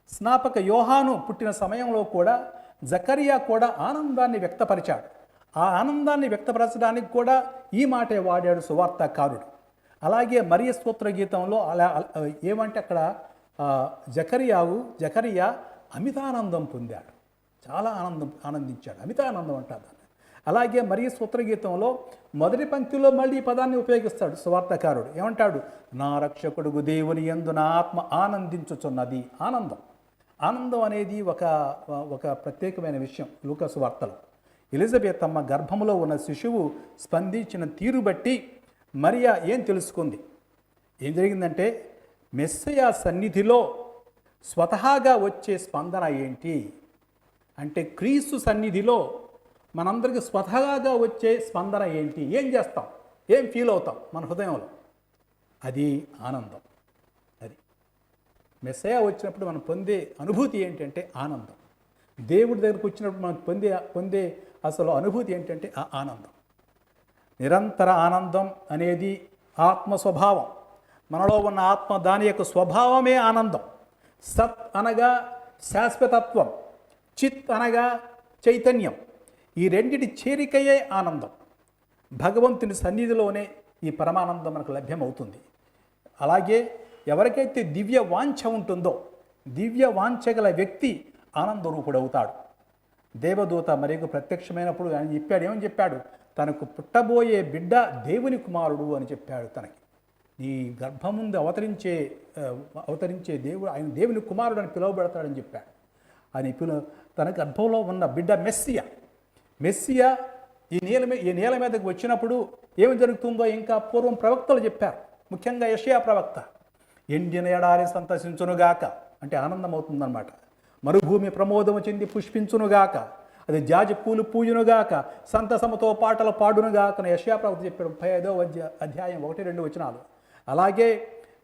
స్నాపక యోహాను పుట్టిన సమయంలో కూడా జకరియా కూడా ఆనందాన్ని వ్యక్తపరిచాడు. ఆ ఆనందాన్ని వ్యక్తపరచడానికి కూడా ఈ మాటే వాడాడు సువార్తకారుడు. అలాగే మరియ స్తోత్ర గీతంలో ఏమంటే అక్కడ జకరియా అమితానందం పొందాడు, చాలా ఆనందించాడు, అమితానందం అంటారు దాన్ని. అలాగే మరియ స్తోత్ర గీతంలో మొదటి పంక్తిలో మళ్ళీ ఈ పదాన్ని ఉపయోగిస్తాడు సువార్తకారుడు. ఏమంటాడు? నా రక్షకుడుగు దేవుని యందు నా ఆత్మ ఆనందించుచున్నది. ఆనందం అనేది ఒక ప్రత్యేకమైన విషయం లూకా సువార్తలో. ఎలిజబెత్ అమ్మ గర్భంలో ఉన్న శిశువు స్పందించిన తీరు బట్టి మరియా ఏం తెలుసుకుంది? ఏం జరిగిందంటే మెస్సయా సన్నిధిలో స్వతహాగా వచ్చే స్పందన ఏంటి అంటే, క్రీస్తు సన్నిధిలో మనందరికీ స్వతహాగా వచ్చే స్పందన ఏంటి? ఏం చేస్తాం, ఏం ఫీల్ అవుతాం మన హృదయంలో? అది ఆనందం. అది మెస్సయా వచ్చినప్పుడు మనం పొందే అనుభూతి ఏంటంటే ఆనందం. దేవుడి దగ్గరకు వచ్చినప్పుడు మనం పొందే అసలు అనుభూతి ఏంటంటే ఆ ఆనందం. నిరంతర ఆనందం అనేది ఆత్మ స్వభావం. మనలో ఉన్న ఆత్మ దాని యొక్క స్వభావమే ఆనందం. సత్ అనగా శాశ్వతత్వం, చిత్ అనగా చైతన్యం. ఈ రెండిటి చేరికయే ఆనందం. భగవంతుని సన్నిధిలోనే ఈ పరమానందం మనకు లభ్యమవుతుంది. అలాగే ఎవరికైతే దివ్య వాంఛ ఉంటుందో, దివ్య వాంఛ గల వ్యక్తి ఆనందరూపుడవుతాడు. దేవదూత మరియకు ప్రత్యక్షమైనప్పుడు ఆయన చెప్పాడు, ఏమని చెప్పాడు? తనకు పుట్టబోయే బిడ్డ దేవుని కుమారుడు అని చెప్పాడు. తనకి ఈ గర్భం ముందు అవతరించే దేవుడు, ఆయన దేవుని కుమారుడు అని పిలువబడతాడని చెప్పాడు. అని తన గర్భంలో ఉన్న బిడ్డ మెస్సియా ఈ నేల మీదకి వచ్చినప్పుడు ఏమి జరుగుతుందో ఇంకా పూర్వం ప్రవక్తలు చెప్పారు. ముఖ్యంగా యెషయా ప్రవక్త, ఎండిన ఎడారి సంతసించునుగాక అంటే ఆనందం అవుతుందన్నమాట. మరుభూమి ప్రమోదము చెంది పుష్పించునుగాక, అది జాజి పూలు పూయునుగాక, సంతసముతో పాటలు పాడునుగాక అని యెషయా ప్రవక్త చెప్పాడు. 35వ అధ్యాయం 1-2 వచనాలు. అలాగే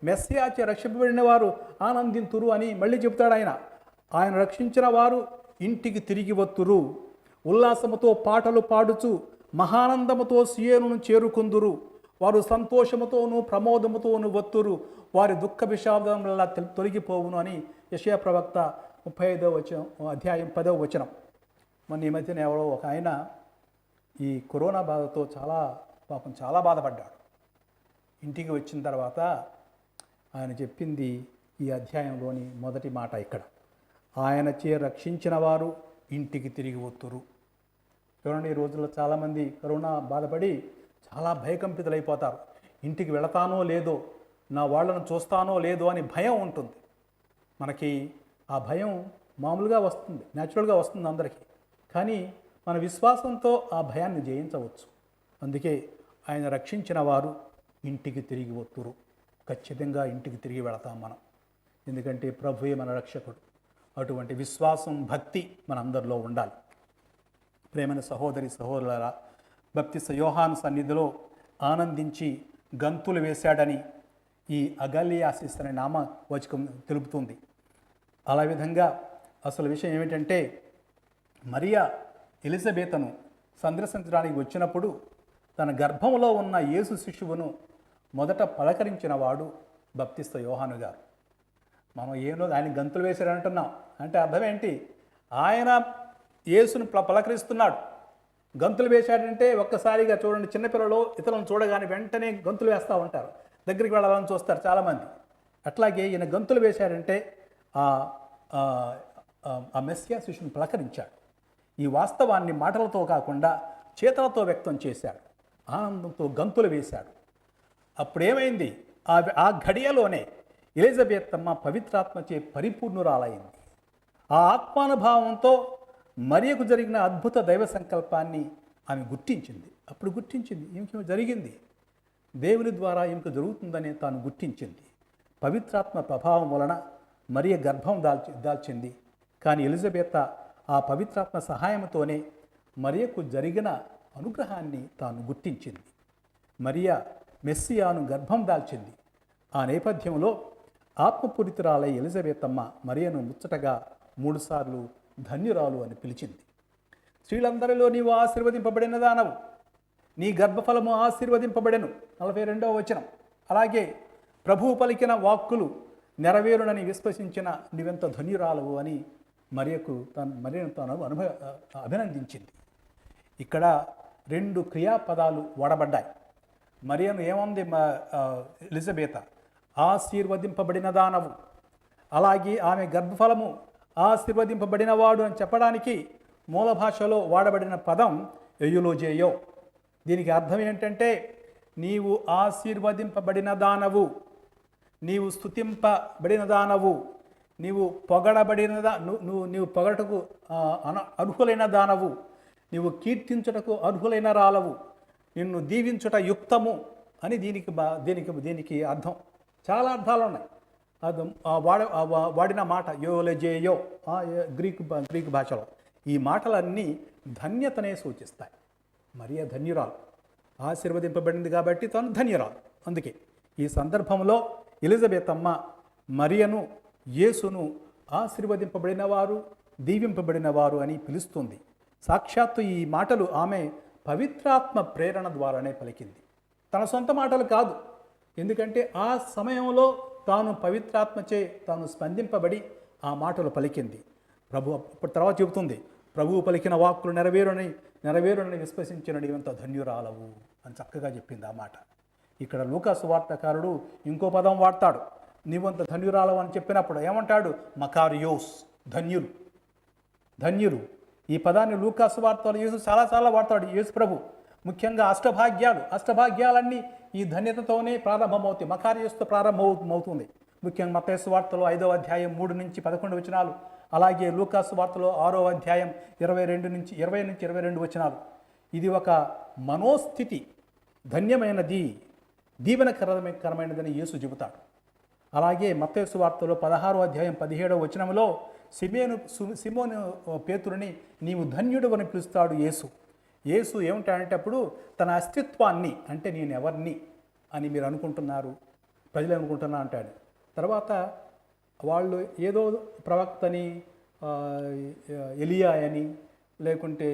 మెస్సియాచే రక్షింపబడిన వారు ఆనందింతురు అని మళ్ళీ చెబుతాడు ఆయన. ఆయన రక్షించిన వారు ఇంటికి తిరిగి వత్తురు, ఉల్లాసముతో పాటలు పాడుచు మహానందముతో సియోనును చేరుకుందురు, వారు సంతోషముతోనూ ప్రమోదముతోనూ వత్తురు, వారి దుఃఖ విషాదముల తొలగిపోవును అని యెషయా ప్రవక్త 35వ అధ్యాయం 10వ వచనం. మొన్న ఈ మధ్యన ఎవరో ఒక ఆయన ఈ కరోనా బాధతో చాలా బాధపడ్డాడు. ఇంటికి వచ్చిన తర్వాత ఆయన చెప్పింది ఈ అధ్యాయంలోని మొదటి మాట ఇక్కడ, ఆయనచే రక్షించిన వారు ఇంటికి తిరిగి వత్తురు. చూడండి, ఈ రోజుల్లో చాలామంది కరోనా బాధపడి చాలా భయకంపితులైపోతారు. ఇంటికి వెళతానో లేదో, నా వాళ్ళను చూస్తానో లేదో అని భయం ఉంటుంది మనకి. ఆ భయం మామూలుగా వస్తుంది, న్యాచురల్గా వస్తుంది అందరికీ. కానీ మన విశ్వాసంతో ఆ భయాన్ని జయించవచ్చు. అందుకే ఆయన రక్షించిన వారు ఇంటికి తిరిగి వత్తురు. ఖచ్చితంగా ఇంటికి తిరిగి వెళతాం మనం, ఎందుకంటే ప్రభువే మన రక్షకుడు. అటువంటి విశ్వాసం, భక్తి మనందరిలో ఉండాలి. ప్రేమైన సహోదరులారా, బాప్తిస్మ యోహాను సన్నిధిలో ఆనందించి గంతులు వేశాడని ఈ అగలియాసిస్ అనే నామవాచకం తెలుపుతుంది. అలా విధంగా అసలు విషయం ఏమిటంటే, మరియా ఎలిజబెతను సందర్శించడానికి వచ్చినప్పుడు తన గర్భంలో ఉన్న యేసు శిశువును మొదట పలకరించిన వాడు బాప్తిస్మ యోహాను గారు. మనం ఆయన గంతులు వేశాడంటున్నాం అంటే అర్థం ఏంటి? ఆయన యేసును పలకరిస్తున్నాడు. గంతులు వేశాడంటే ఒక్కసారిగా చూడండి, చిన్నపిల్లలు ఇతరులను చూడగానే వెంటనే గంతులు వేస్తూ ఉంటారు, దగ్గరికి వెళ్ళాలని చూస్తారు చాలామంది. అట్లాగే ఈయన గంతులు వేశాడంటే ఆ మెస్సియా శిశువుని పలకరించాడు. ఈ వాస్తవాన్ని మాటలతో కాకుండా చేతలతో వ్యక్తం చేశాడు, ఆనందంతో గంతులు వేశాడు. అప్పుడేమైంది? ఆ ఘడియలోనే ఎలిజబెత్ అమ్మ పవిత్రాత్మచే పరిపూర్ణురాలైంది. ఆ ఆత్మానుభావంతో మరియకు జరిగిన అద్భుత దైవ సంకల్పాన్ని ఆమె గుర్తించింది. అప్పుడు గుర్తించింది ఈమెకి జరిగింది, దేవుని ద్వారా ఈమెకు జరుగుతుందని తాను గుర్తించింది. పవిత్రాత్మ ప్రభావం వలన మరియ గర్భం దాల్చింది. కానీ ఎలిజబెత్ ఆ పవిత్రాత్మ సహాయంతోనే మరియకు జరిగిన అనుగ్రహాన్ని తాను గుర్తించింది. మరియా మెస్సియాను గర్భం దాల్చింది. ఆ నేపథ్యంలో ఆత్మపూరితురాలై ఎలిజబెతమ్మ మరియను ముచ్చటగా 3 సార్లు ధన్యురాలు అని పిలిచింది. స్త్రీలందరిలో నీవు ఆశీర్వదింపబడిన దానవు, నీ గర్భఫలము ఆశీర్వదింపబడెను. 42వ వచనం. అలాగే ప్రభువు పలికిన వాక్కులు నెరవేరునని విశ్వసించిన నీవెంత ధన్యురాలవు అని మరియను తాను అభినందించింది. ఇక్కడ 2 క్రియాపదాలు వాడబడ్డాయి. మరియను ఏమంది ఎలిజబెత? ఆశీర్వదింపబడిన దానవు. అలాగే ఆమె గర్భఫలము ఆశీర్వదింపబడినవాడు అని చెప్పడానికి మూల భాషలో వాడబడిన పదం ఎయులోజేయో. దీనికి అర్థం ఏంటంటే నీవు ఆశీర్వదింపబడిన దానవు, నీవు స్తుతింపబడిన దానవు, నీవు పొగడబడిన నీవు పొగడటకు అర్హులైన దానవు, నీవు కీర్తించుటకు అర్హులైన రాలవు, నిన్ను దీవించుట యుక్తము అని దీనికి అర్థం. చాలా అర్థాలు ఉన్నాయి. వాడిన మాట యోలజేయో గ్రీకు భాషలో. ఈ మాటలన్నీ ధన్యతనే సూచిస్తాయి. మరియ ధన్యురాలు, ఆశీర్వదింపబడింది కాబట్టి తాను ధన్యురాలు. అందుకే ఈ సందర్భంలో ఎలిజబెతమ్మ మరియను యేసును ఆశీర్వదింపబడినవారు, దీవింపబడినవారు అని పిలుస్తుంది. సాక్షాత్తు ఈ మాటలు ఆమె పవిత్రాత్మ ప్రేరణ ద్వారానే పలికింది, తన సొంత మాటలు కాదు. ఎందుకంటే ఆ సమయంలో తాను పవిత్రాత్మచే తాను స్పందింపబడి ఆ మాటలు పలికింది. ఇప్పుడు తర్వాత చెబుతుంది, ప్రభువు పలికిన వాక్కులు నెరవేరునని విశ్వసించిన నీవంత ధన్యురాలవు అని చక్కగా చెప్పింది ఆ మాట. ఇక్కడ లూకా సువార్తకారుడు ఇంకో పదం వాడతాడు. నీవంత ధన్యురాలవు అని చెప్పినప్పుడు ఏమంటాడు? మకారియోస్, ధన్యులు. ఈ పదాన్ని లూకా సువార్తలో యేసు చాలా వాడతాడు. యేసు ప్రభు ముఖ్యంగా అష్టభాగ్యాలన్నీ ఈ ధన్యతతోనే ప్రారంభమవుతాయి, మకారియోస్తో ప్రారంభమవుతుంది. ముఖ్యంగా మత్తయి సువార్తలో 5వ అధ్యాయం 3 నుంచి 11 వచనాలు, అలాగే లూకా సువార్తలో 6వ అధ్యాయం 20 నుంచి 22 వచనాలు. ఇది ఒక మనోస్థితి, ధన్యమైనది, దీవెనకరమైనదని యేసు చెబుతాడు. అలాగే మత్తయి సువార్తలో 16వ అధ్యాయం 17వ వచనంలో సిమోను పేతురుని నీవు ధన్యుడు అని పిలుస్తాడు యేసు ఏమిటంటే అప్పుడు తన అస్తిత్వాన్ని, అంటే నేను ఎవరిని అని మీరు అనుకుంటున్నారు, ప్రజలు అనుకుంటున్నా అంటాడు. తర్వాత వాళ్ళు ఏదో ప్రవక్తని, ఎలియా అని, లేకుంటే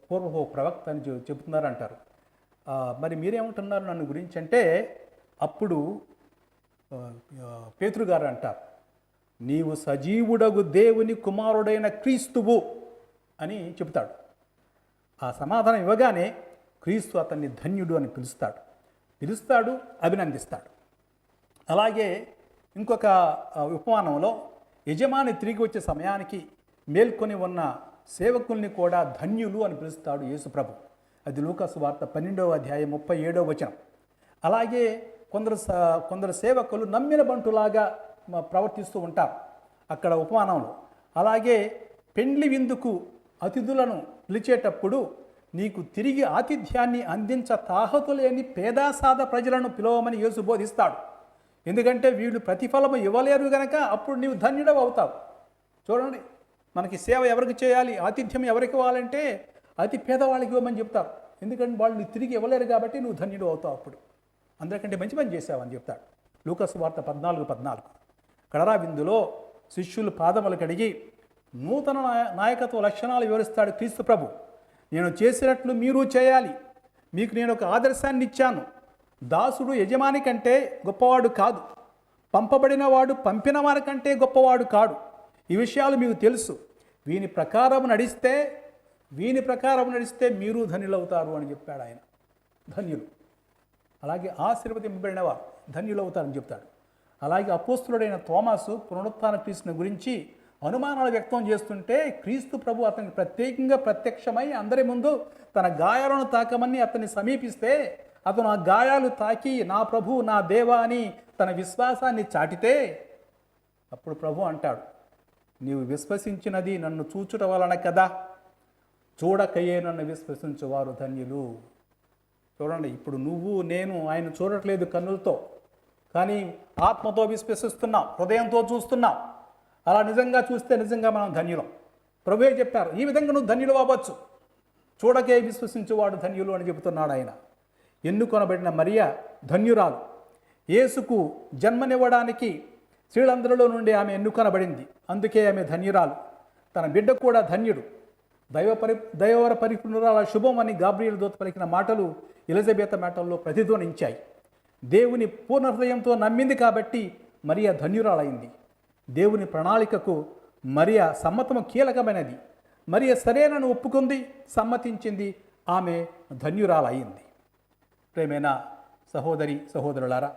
పూర్వపు ప్రవక్త అని చెబుతున్నారు అంటారు. మరి మీరేమంటున్నారు నన్ను గురించి అంటే అప్పుడు పేతురు గారు అంటారు, నీవు సజీవుడగు దేవుని కుమారుడైన క్రీస్తువు అని చెబుతాడు. ఆ సమాధానం ఇవ్వగానే క్రీస్తు అతన్ని ధన్యుడు అని పిలుస్తాడు, అభినందిస్తాడు. అలాగే ఇంకొక ఉపమానంలో యజమాని తిరిగి వచ్చే సమయానికి మేల్కొని ఉన్న సేవకుల్ని కూడా ధన్యులు అని పిలుస్తాడు యేసు ప్రభు. అది లూకా సువార్త 12వ అధ్యాయం 37వ వచనం. అలాగే కొందరు సేవకులు నమ్మిన బంటులాగా ప్రవర్తిస్తూ ఉంటారు అక్కడ ఉపమానంలో. అలాగే పెండ్లి విందుకు అతిథులను పిలిచేటప్పుడు నీకు తిరిగి ఆతిథ్యాన్ని అందించ తాహతు లేని పేదాసాద ప్రజలను పిలవమని యేసు బోధిస్తాడు. ఎందుకంటే వీళ్ళు ప్రతిఫలము ఇవ్వలేరు గనక అప్పుడు నీవు ధన్యుడవు అవుతావు. చూడండి, మనకి సేవ ఎవరికి చేయాలి, ఆతిథ్యం ఎవరికి ఇవ్వాలంటే అతి పేదవాళ్ళకి ఇవ్వమని చెప్తారు. ఎందుకంటే వాళ్ళు తిరిగి ఇవ్వలేరు కాబట్టి నువ్వు ధన్యుడు అవుతావు. అప్పుడు అందరికంటే మంచి పని చేసావని చెప్తాడు. లూకా సువార్త 14:14. కడరా విందులో శిష్యులు పాదములు కడిగి నూతన నాయకత్వ లక్షణాలు వివరిస్తాడు క్రీస్తు ప్రభు. నేను చేసినట్లు మీరు చేయాలి, మీకు నేను ఒక ఆదర్శాన్ని ఇచ్చాను. దాసుడు యజమాని కంటే గొప్పవాడు కాదు, పంపబడిన వాడు పంపిన వారి కంటే గొప్పవాడు కాడు. ఈ విషయాలు మీకు తెలుసు. వీని ప్రకారం నడిస్తే మీరు ధన్యులవుతారు అని చెప్పాడు ఆయన. ధన్యులు. అలాగే ఆశీర్వదింపబడినవారు ధన్యులవుతారని చెప్తాడు. అలాగే అపోస్తులుడైన తోమాసు పునరుత్థాన క్రీస్తుని గురించి అనుమానాలు వ్యక్తం చేస్తుంటే క్రీస్తు ప్రభు అతనికి ప్రత్యక్షమై అందరి ముందు తన గాయాలను తాకమని అతన్ని సమీపిస్తే అతను ఆ గాయాలు తాకి నా ప్రభు నా దేవా అని తన విశ్వాసాన్ని చాటితే అప్పుడు ప్రభు అంటాడు, నీవు విశ్వసించినది నన్ను చూచుట వలన కదా, చూడకయే నన్ను విశ్వసించువారు ధన్యులు. చూడండి, ఇప్పుడు నేను ఆయన చూడట్లేదు కన్నులతో, కానీ ఆత్మతో విశ్వసిస్తున్నాం, హృదయంతో చూస్తున్నాం. అలా నిజంగా చూస్తే నిజంగా మనం ధన్యులం. ప్రభువే చెప్పారు, ఈ విధంగా నువ్వు ధన్యులు అవ్వచ్చు. చూడకే విశ్వసించువాడు ధన్యులు అని చెబుతున్నాడు ఆయన. ఎన్నుకొనబడిన మరియ ధన్యురాలు. యేసుకు జన్మనివ్వడానికి స్త్రీలందరిలో నుండి ఆమె ఎన్నుకొనబడింది. అందుకే ఆమె ధన్యురాలు. తన బిడ్డ కూడా ధన్యుడు. దైవవర పరిపూర్ణురాల శుభం అని గాబ్రియల్ దూత పలికిన మాటలు ఎలిజబెత్ మాటల్లో ప్రతిధ్వనించాయి. దేవుని పూర్ణ హృదయంతో నమ్మింది కాబట్టి మరియ ధన్యురాలైంది. దేవుని ప్రణాళికకు మరియ సమ్మతము కీలకమైనది. మరియ సరేనని ఒప్పుకుంది, సమ్మతించింది, ఆమె ధన్యురాలయ్యింది. ప్రేమైన సహోదరి సహోదరులారా,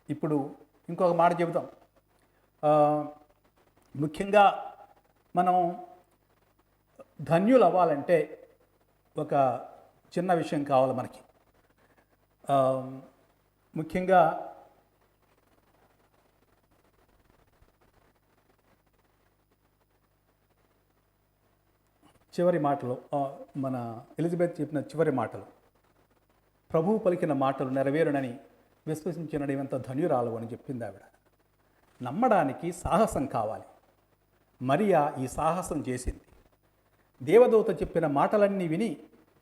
ఇప్పుడు ఇంకొక మాట చెబుతాం. ముఖ్యంగా మనం ధన్యులు అవ్వాలంటే ఒక చిన్న విషయం కావాలి మనకి. ముఖ్యంగా చివరి మాటలు, మన ఎలిజబెత్ చెప్పిన చివరి మాటలు, ప్రభువు పలికిన మాటలు నెరవేరునని విశ్వసించినటువంటి ధన్యురాలు అని చెప్పింది ఆవిడ. నమ్మడానికి సాహసం కావాలి. మరియా ఈ సాహసం చేసింది. దేవదూత చెప్పిన మాటలన్నీ విని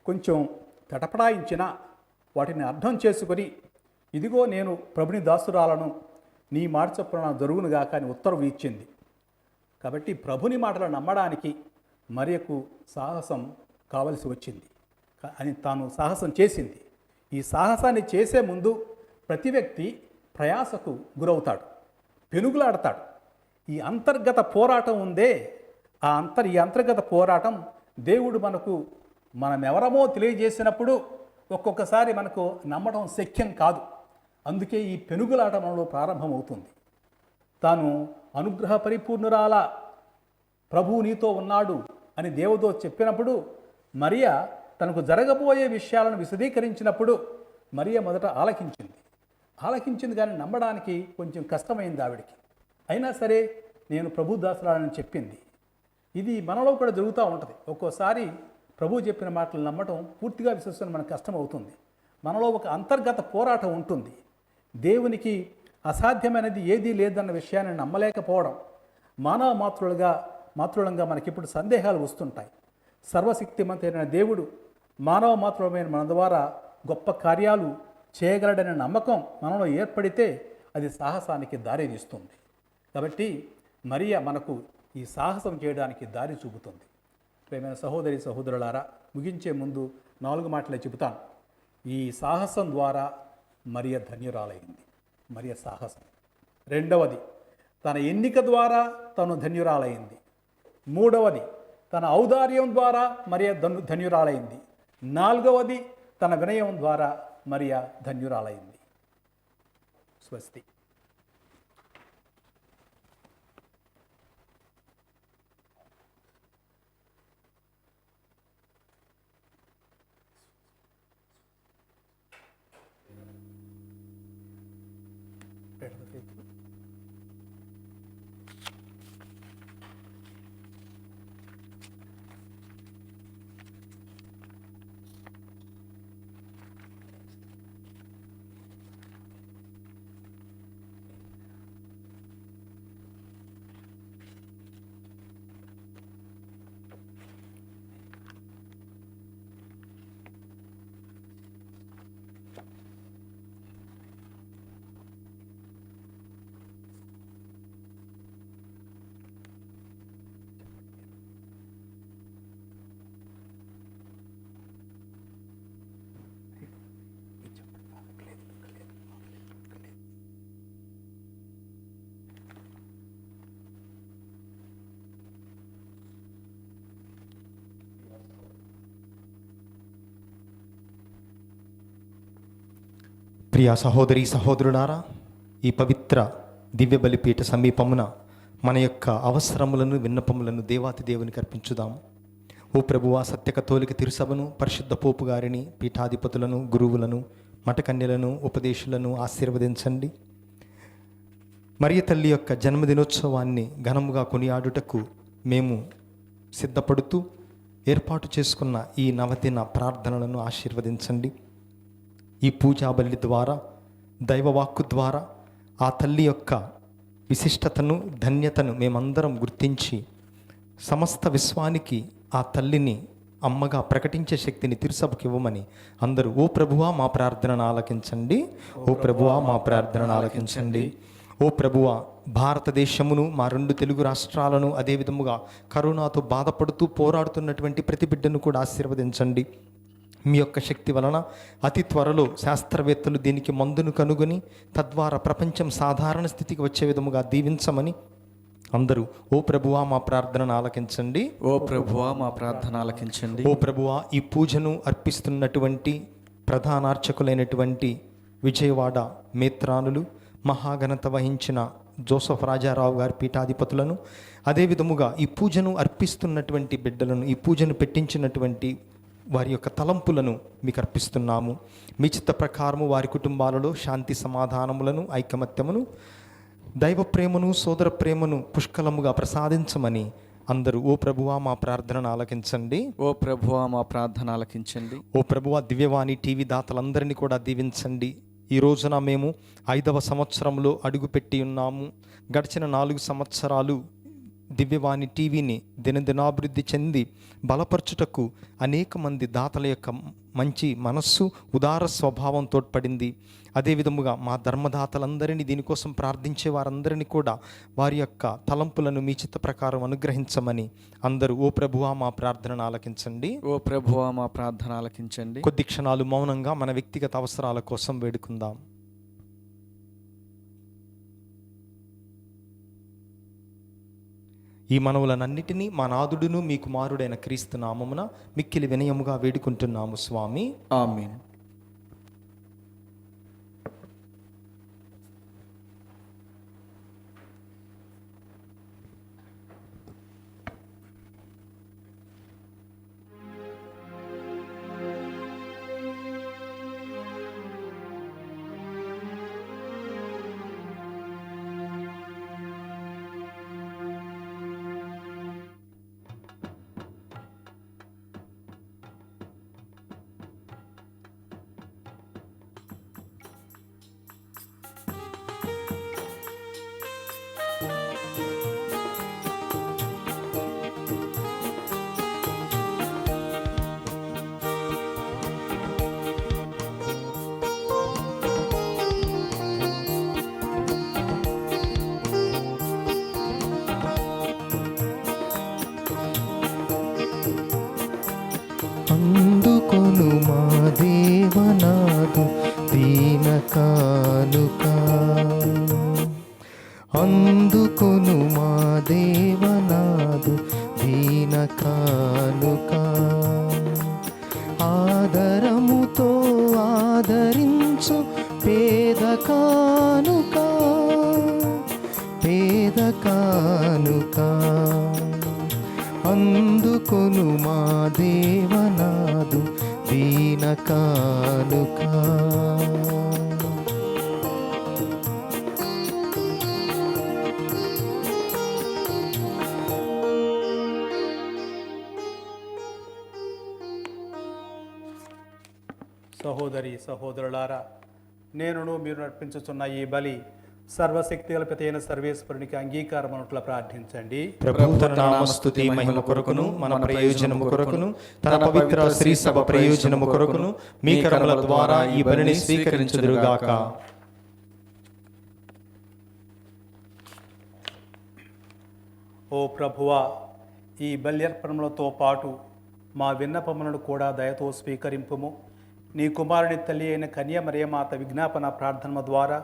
కొంచెం తటపడాయించినా వాటిని అర్థం చేసుకొని, ఇదిగో నేను ప్రభుని దాసురాలను, నీ మాట చొప్పున జరుగునుగాక అని ఉత్తర్వు ఇచ్చింది. కాబట్టి ప్రభుని మాటలు నమ్మడానికి మరియకు సాహసం కావలసి వచ్చింది అని తాను సాహసం చేసింది. ఈ సాహసాన్ని చేసే ముందు ప్రతి వ్యక్తి ప్రయాసకు గురవుతాడు, పెనుగులాడతాడు. ఈ అంతర్గత పోరాటం ఉందే, ఈ అంతర్గత పోరాటం దేవుడు మనమెవరమో తెలియజేసినప్పుడు ఒక్కొక్కసారి మనకు నమ్మడం శక్యం కాదు. అందుకే ఈ పెనుగులాట మనలో ప్రారంభమవుతుంది. తాను అనుగ్రహ పరిపూర్ణురాల, ప్రభువు నీతో ఉన్నాడు అని దేవదూత చెప్పినప్పుడు మరియ తనకు జరగబోయే విషయాలను విశదీకరించినప్పుడు మరియ మొదట ఆలకించింది కానీ నమ్మడానికి కొంచెం కష్టమైంది ఆవిడికి. అయినా సరే నేను ప్రభు దాసురాలని చెప్పింది. ఇది మనలో కూడా జరుగుతూ ఉంటుంది. ఒక్కోసారి ప్రభువు చెప్పిన మాటలు నమ్మటం, పూర్తిగా విశ్వసించడం మనకు కష్టమవుతుంది. మనలో ఒక అంతర్గత పోరాటం ఉంటుంది. దేవునికి అసాధ్యమైనది ఏదీ లేదన్న విషయాన్ని నమ్మలేకపోవడం, మానవ మాతృలంగా మనకిప్పుడు సందేహాలు వస్తుంటాయి. సర్వశక్తిమంతైన దేవుడు మానవ మాతృలమైన మన ద్వారా గొప్ప కార్యాలు చేయగలడనే నమ్మకం మనలో ఏర్పడితే అది సాహసానికి దారి తీస్తుంది. కాబట్టి మరియ మనకు ఈ సాహసం చేయడానికి దారి చూపుతుంది. ప్రేమైన సహోదరి సహోదరులారా, ముగించే ముందు 4 మాటలే చెబుతాను. ఈ సాహసం ద్వారా మరియ ధన్యురాలైంది. మరియ సాహసం. రెండవది, తన ఎన్నిక ద్వారా తను ధన్యురాలైంది. మూడవది, తన ఔదార్యం ద్వారా మరియ ధన్యురాలైంది. నాలుగవది, తన వినయం ద్వారా మరియ ధన్యురాలైంది. స్వస్తి. ప్రియ సహోదరి సహోదరులారా, ఈ పవిత్ర దివ్య బలిపీఠ సమీపమున మన యొక్క అవసరములను విన్నపములను దేవాతి దేవునికి అర్పించుదాము. ఓ ప్రభువా, సత్య కథోలిక తిరుసభను, పరిశుద్ధ పోపు గారిని, పీఠాధిపతులను, గురువులను, మఠకన్యలను, ఉపదేశులను ఆశీర్వదించండి. మరియ తల్లి యొక్క జన్మదినోత్సవాన్ని ఘనముగా కొనియాడుటకు మేము సిద్ధపడుతూ ఏర్పాటు చేసుకున్న ఈ నవదిన ప్రార్థనలను ఆశీర్వదించండి. ఈ పూజా బలి ద్వారా, దైవవాక్కు ద్వారా ఆ తల్లి యొక్క విశిష్టతను, ధన్యతను మేమందరం గుర్తించి సమస్త విశ్వానికి ఆ తల్లిని అమ్మగా ప్రకటించే శక్తిని తిరుసభకి ఇవ్వమని అందరూ ఓ ప్రభువా మా ప్రార్థనను ఆలకించండి, ఓ ప్రభువా మా ప్రార్థనను ఆలకించండి. ఓ ప్రభువా భారతదేశమును, మా 2 తెలుగు రాష్ట్రాలను, అదే విధముగా కరోనాతో బాధపడుతూ పోరాడుతున్నటువంటి ప్రతి బిడ్డను కూడా ఆశీర్వదించండి. మీ యొక్క శక్తి వలన అతి త్వరలో శాస్త్రవేత్తలు దీనికి మందును కనుగొని తద్వారా ప్రపంచం సాధారణ స్థితికి వచ్చే విధముగా దీవించమని అందరూ ఓ ప్రభువా మా ప్రార్థనను ఆలకించండి, ఓ ప్రభువా మా ప్రార్థన ఆలకించండి. ఓ ప్రభువా ఈ పూజను అర్పిస్తున్నటువంటి ప్రధానార్చకులైనటువంటి విజయవాడ మేత్రానులు, మహాఘనత వహించిన జోసఫ్ రాజారావు గారి పీఠాధిపతులను, అదే విధముగా ఈ పూజను అర్పిస్తున్నటువంటి బిడ్డలను, ఈ పూజను పెట్టించినటువంటి వారి యొక్క తలంపులను మీకు అర్పిస్తున్నాము. మీ చిత్త ప్రకారము వారి కుటుంబాలలో శాంతి సమాధానములను, ఐకమత్యమును, దైవ ప్రేమను, సోదర ప్రేమను పుష్కలముగా ప్రసాదించమని అందరూ ఓ ప్రభువా మా ప్రార్థనను ఆలకించండి, ఓ ప్రభువా మా ప్రార్థన ఆలకించండి. ఓ ప్రభువా దివ్యవాణి టీవీ దాతలందరినీ కూడా దీవించండి. ఈ రోజున మేము 5వ సంవత్సరంలో అడుగుపెట్టి ఉన్నాము. గడిచిన 4 సంవత్సరాలు దివ్యవాణి టీవీని దినదినాభివృద్ధి చెంది బలపరచుటకు అనేక మంది దాతల యొక్క మంచి మనస్సు, ఉదార స్వభావం తోడ్పడింది. అదేవిధముగా మా ధర్మదాతలందరినీ, దీనికోసం ప్రార్థించే వారందరినీ కూడా వారి యొక్క తలంపులను మీ చిత్త ప్రకారం అనుగ్రహించమని అందరూ ఓ ప్రభువా మా ప్రార్థనను ఆలకించండి, ఓ ప్రభువా మా ప్రార్థన ఆలకించండి. కొద్ది క్షణాలు మౌనంగా మన వ్యక్తిగత అవసరాల కోసం వేడుకుందాం. ఈ మనవులనన్నిటినీ మా నాదుడును మీ కుమారుడైన క్రీస్తు నామమున మిక్కిలి వినయముగా వేడుకుంటున్నాము స్వామి, ఆమేన్. అందుకొను మా దేవనాదు దీన కానుక, అందుకొను మా దేవనాదు దీన కానుక. ఆదరముతో ఆదరించు పేద కానుక, పేద కానుక. అందుకొను మా దేవనాదు దీన కానుక. సహోదరి సహోదరులారా, నేనును మీరు నడిపించుచున్న ఈ బలి సర్వశక్తి గలపతైన సర్వేశ్వరునికి అంగీకారం అన్నట్ల ప్రార్థించండి. ప్రభు తన నామస్తుతి మహిమ కొరకును, మన ప్రయోజనము కొరకును, తన పవిత్ర శ్రీ సభ ప్రయోజనము కొరకును మీ కరముల ద్వారా ఈ బలిని స్వీకరించుదురుగాక. ఓ ప్రభువా, ఈ బల్యర్పణములతో పాటు మా విన్నపములను కూడా దయతో స్వీకరింపుము. నీ కుమారుని తల్లి అయిన కన్య మరియమాత విజ్ఞాపన ప్రార్థన ద్వారా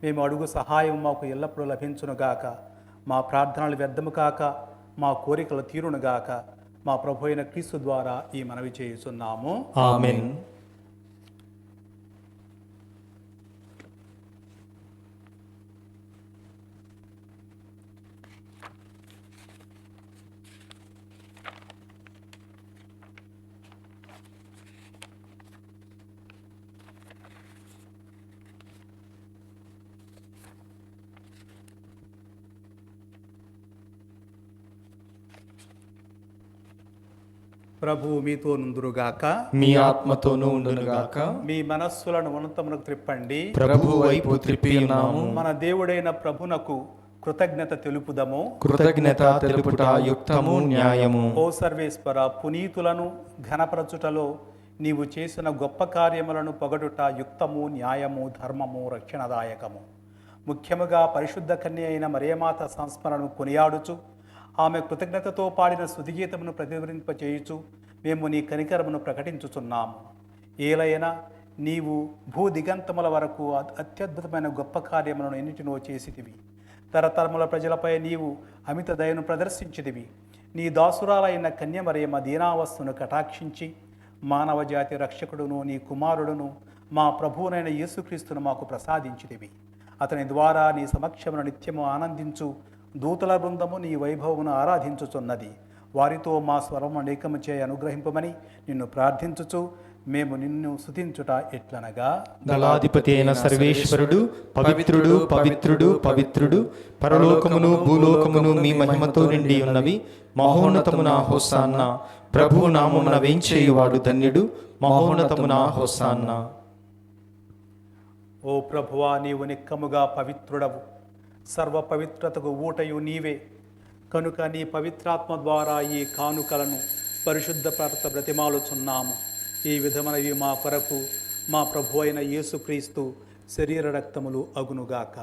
మేము అడుగు సహాయం మాకు ఎల్లప్పుడూ లభించునుగాక. మా ప్రార్థనలు వ్యర్థము కాక, మా కోరికలు తీరునుగాక. మా ప్రభు అయిన క్రీస్తు ద్వారా ఈ మనవి చేయుచున్నాము, ఆమేన్. ప్రభువు మీతో నుందురుగాక, మీ ఆత్మతోనూ ఉండునుగాక. మీ మనస్సులను ఉన్నతమునకు త్రిప్పండి. ప్రభు వైపు త్రిప్పి ఉన్నాము. మన దేవుడైన ప్రభునకు కృతజ్ఞత తెలుపుదము. కృతజ్ఞత తెలుపుట యుక్తము న్యాయము. ఓ సర్వేశ్వర, పునీతులను ఘనపరచుటలో నీవు చేసిన గొప్ప కార్యములను పొగడుట యుక్తము, న్యాయము, ధర్మము, రక్షణదాయకము. ముఖ్యముగా పరిశుద్ధ కన్య అయిన మరియమాత సంస్మరణను కొనియాడుచు ఆమె కృతజ్ఞతతో పాడిన స్తుతిగీతమును ప్రతిధ్వనింపచేయుచు మేము నీ కనికరమును ప్రకటించుచున్నాము. ఏలైనా నీవు భూదిగంతముల వరకు అత్యద్భుతమైన గొప్ప కార్యములను ఎన్నిటినో చేసితివి. తరతరముల ప్రజలపై నీవు అమిత దయను ప్రదర్శించితివి. నీ దాసురాలైన కన్య మరియమ్మ దీనావస్థను కటాక్షించి మానవ జాతి రక్షకుడును నీ కుమారుడును మా ప్రభువునైన యేసుక్రీస్తును మాకు ప్రసాదించితివి. అతని ద్వారా నీ సమక్షమును నిత్యము ఆనందించు దూతల బృందము నీ వైభవమును ఆరాధించుచున్నది. వారితో మా స్వరము అనేకము చేయ అనుగ్రహింపమని నిన్ను ప్రార్థించుచు మేము నిన్ను స్తుతించుట ఎట్లనగా, దళాధిపతి అయిన సర్వేశ్వరుడు పవిత్రుడు పవిత్రుడు పవిత్రుడు, పరలోకమును భూలోకమును మీ మహిమతో నిండి ఉన్నవి. మహోన్నతమున హోసాన్న. ప్రభు నామమున వేంచేయువాడు ధన్యుడు. మహోన్నతమున హోసాన్న. ఓ ప్రభువా, నీవు నిక్కముగా పవిత్రుడవు. సర్వ పవిత్రతకు ఊటయు నీవే. కనుక నీ పవిత్రాత్మ ద్వారా ఈ కానుకలను పరిశుద్ధ ప్రార్థ బ్రతిమాలుచున్నాము. ఈ విధమైనవి మా కొరకు మా ప్రభు అయిన యేసుక్రీస్తు శరీర రక్తములు అగునుగాక.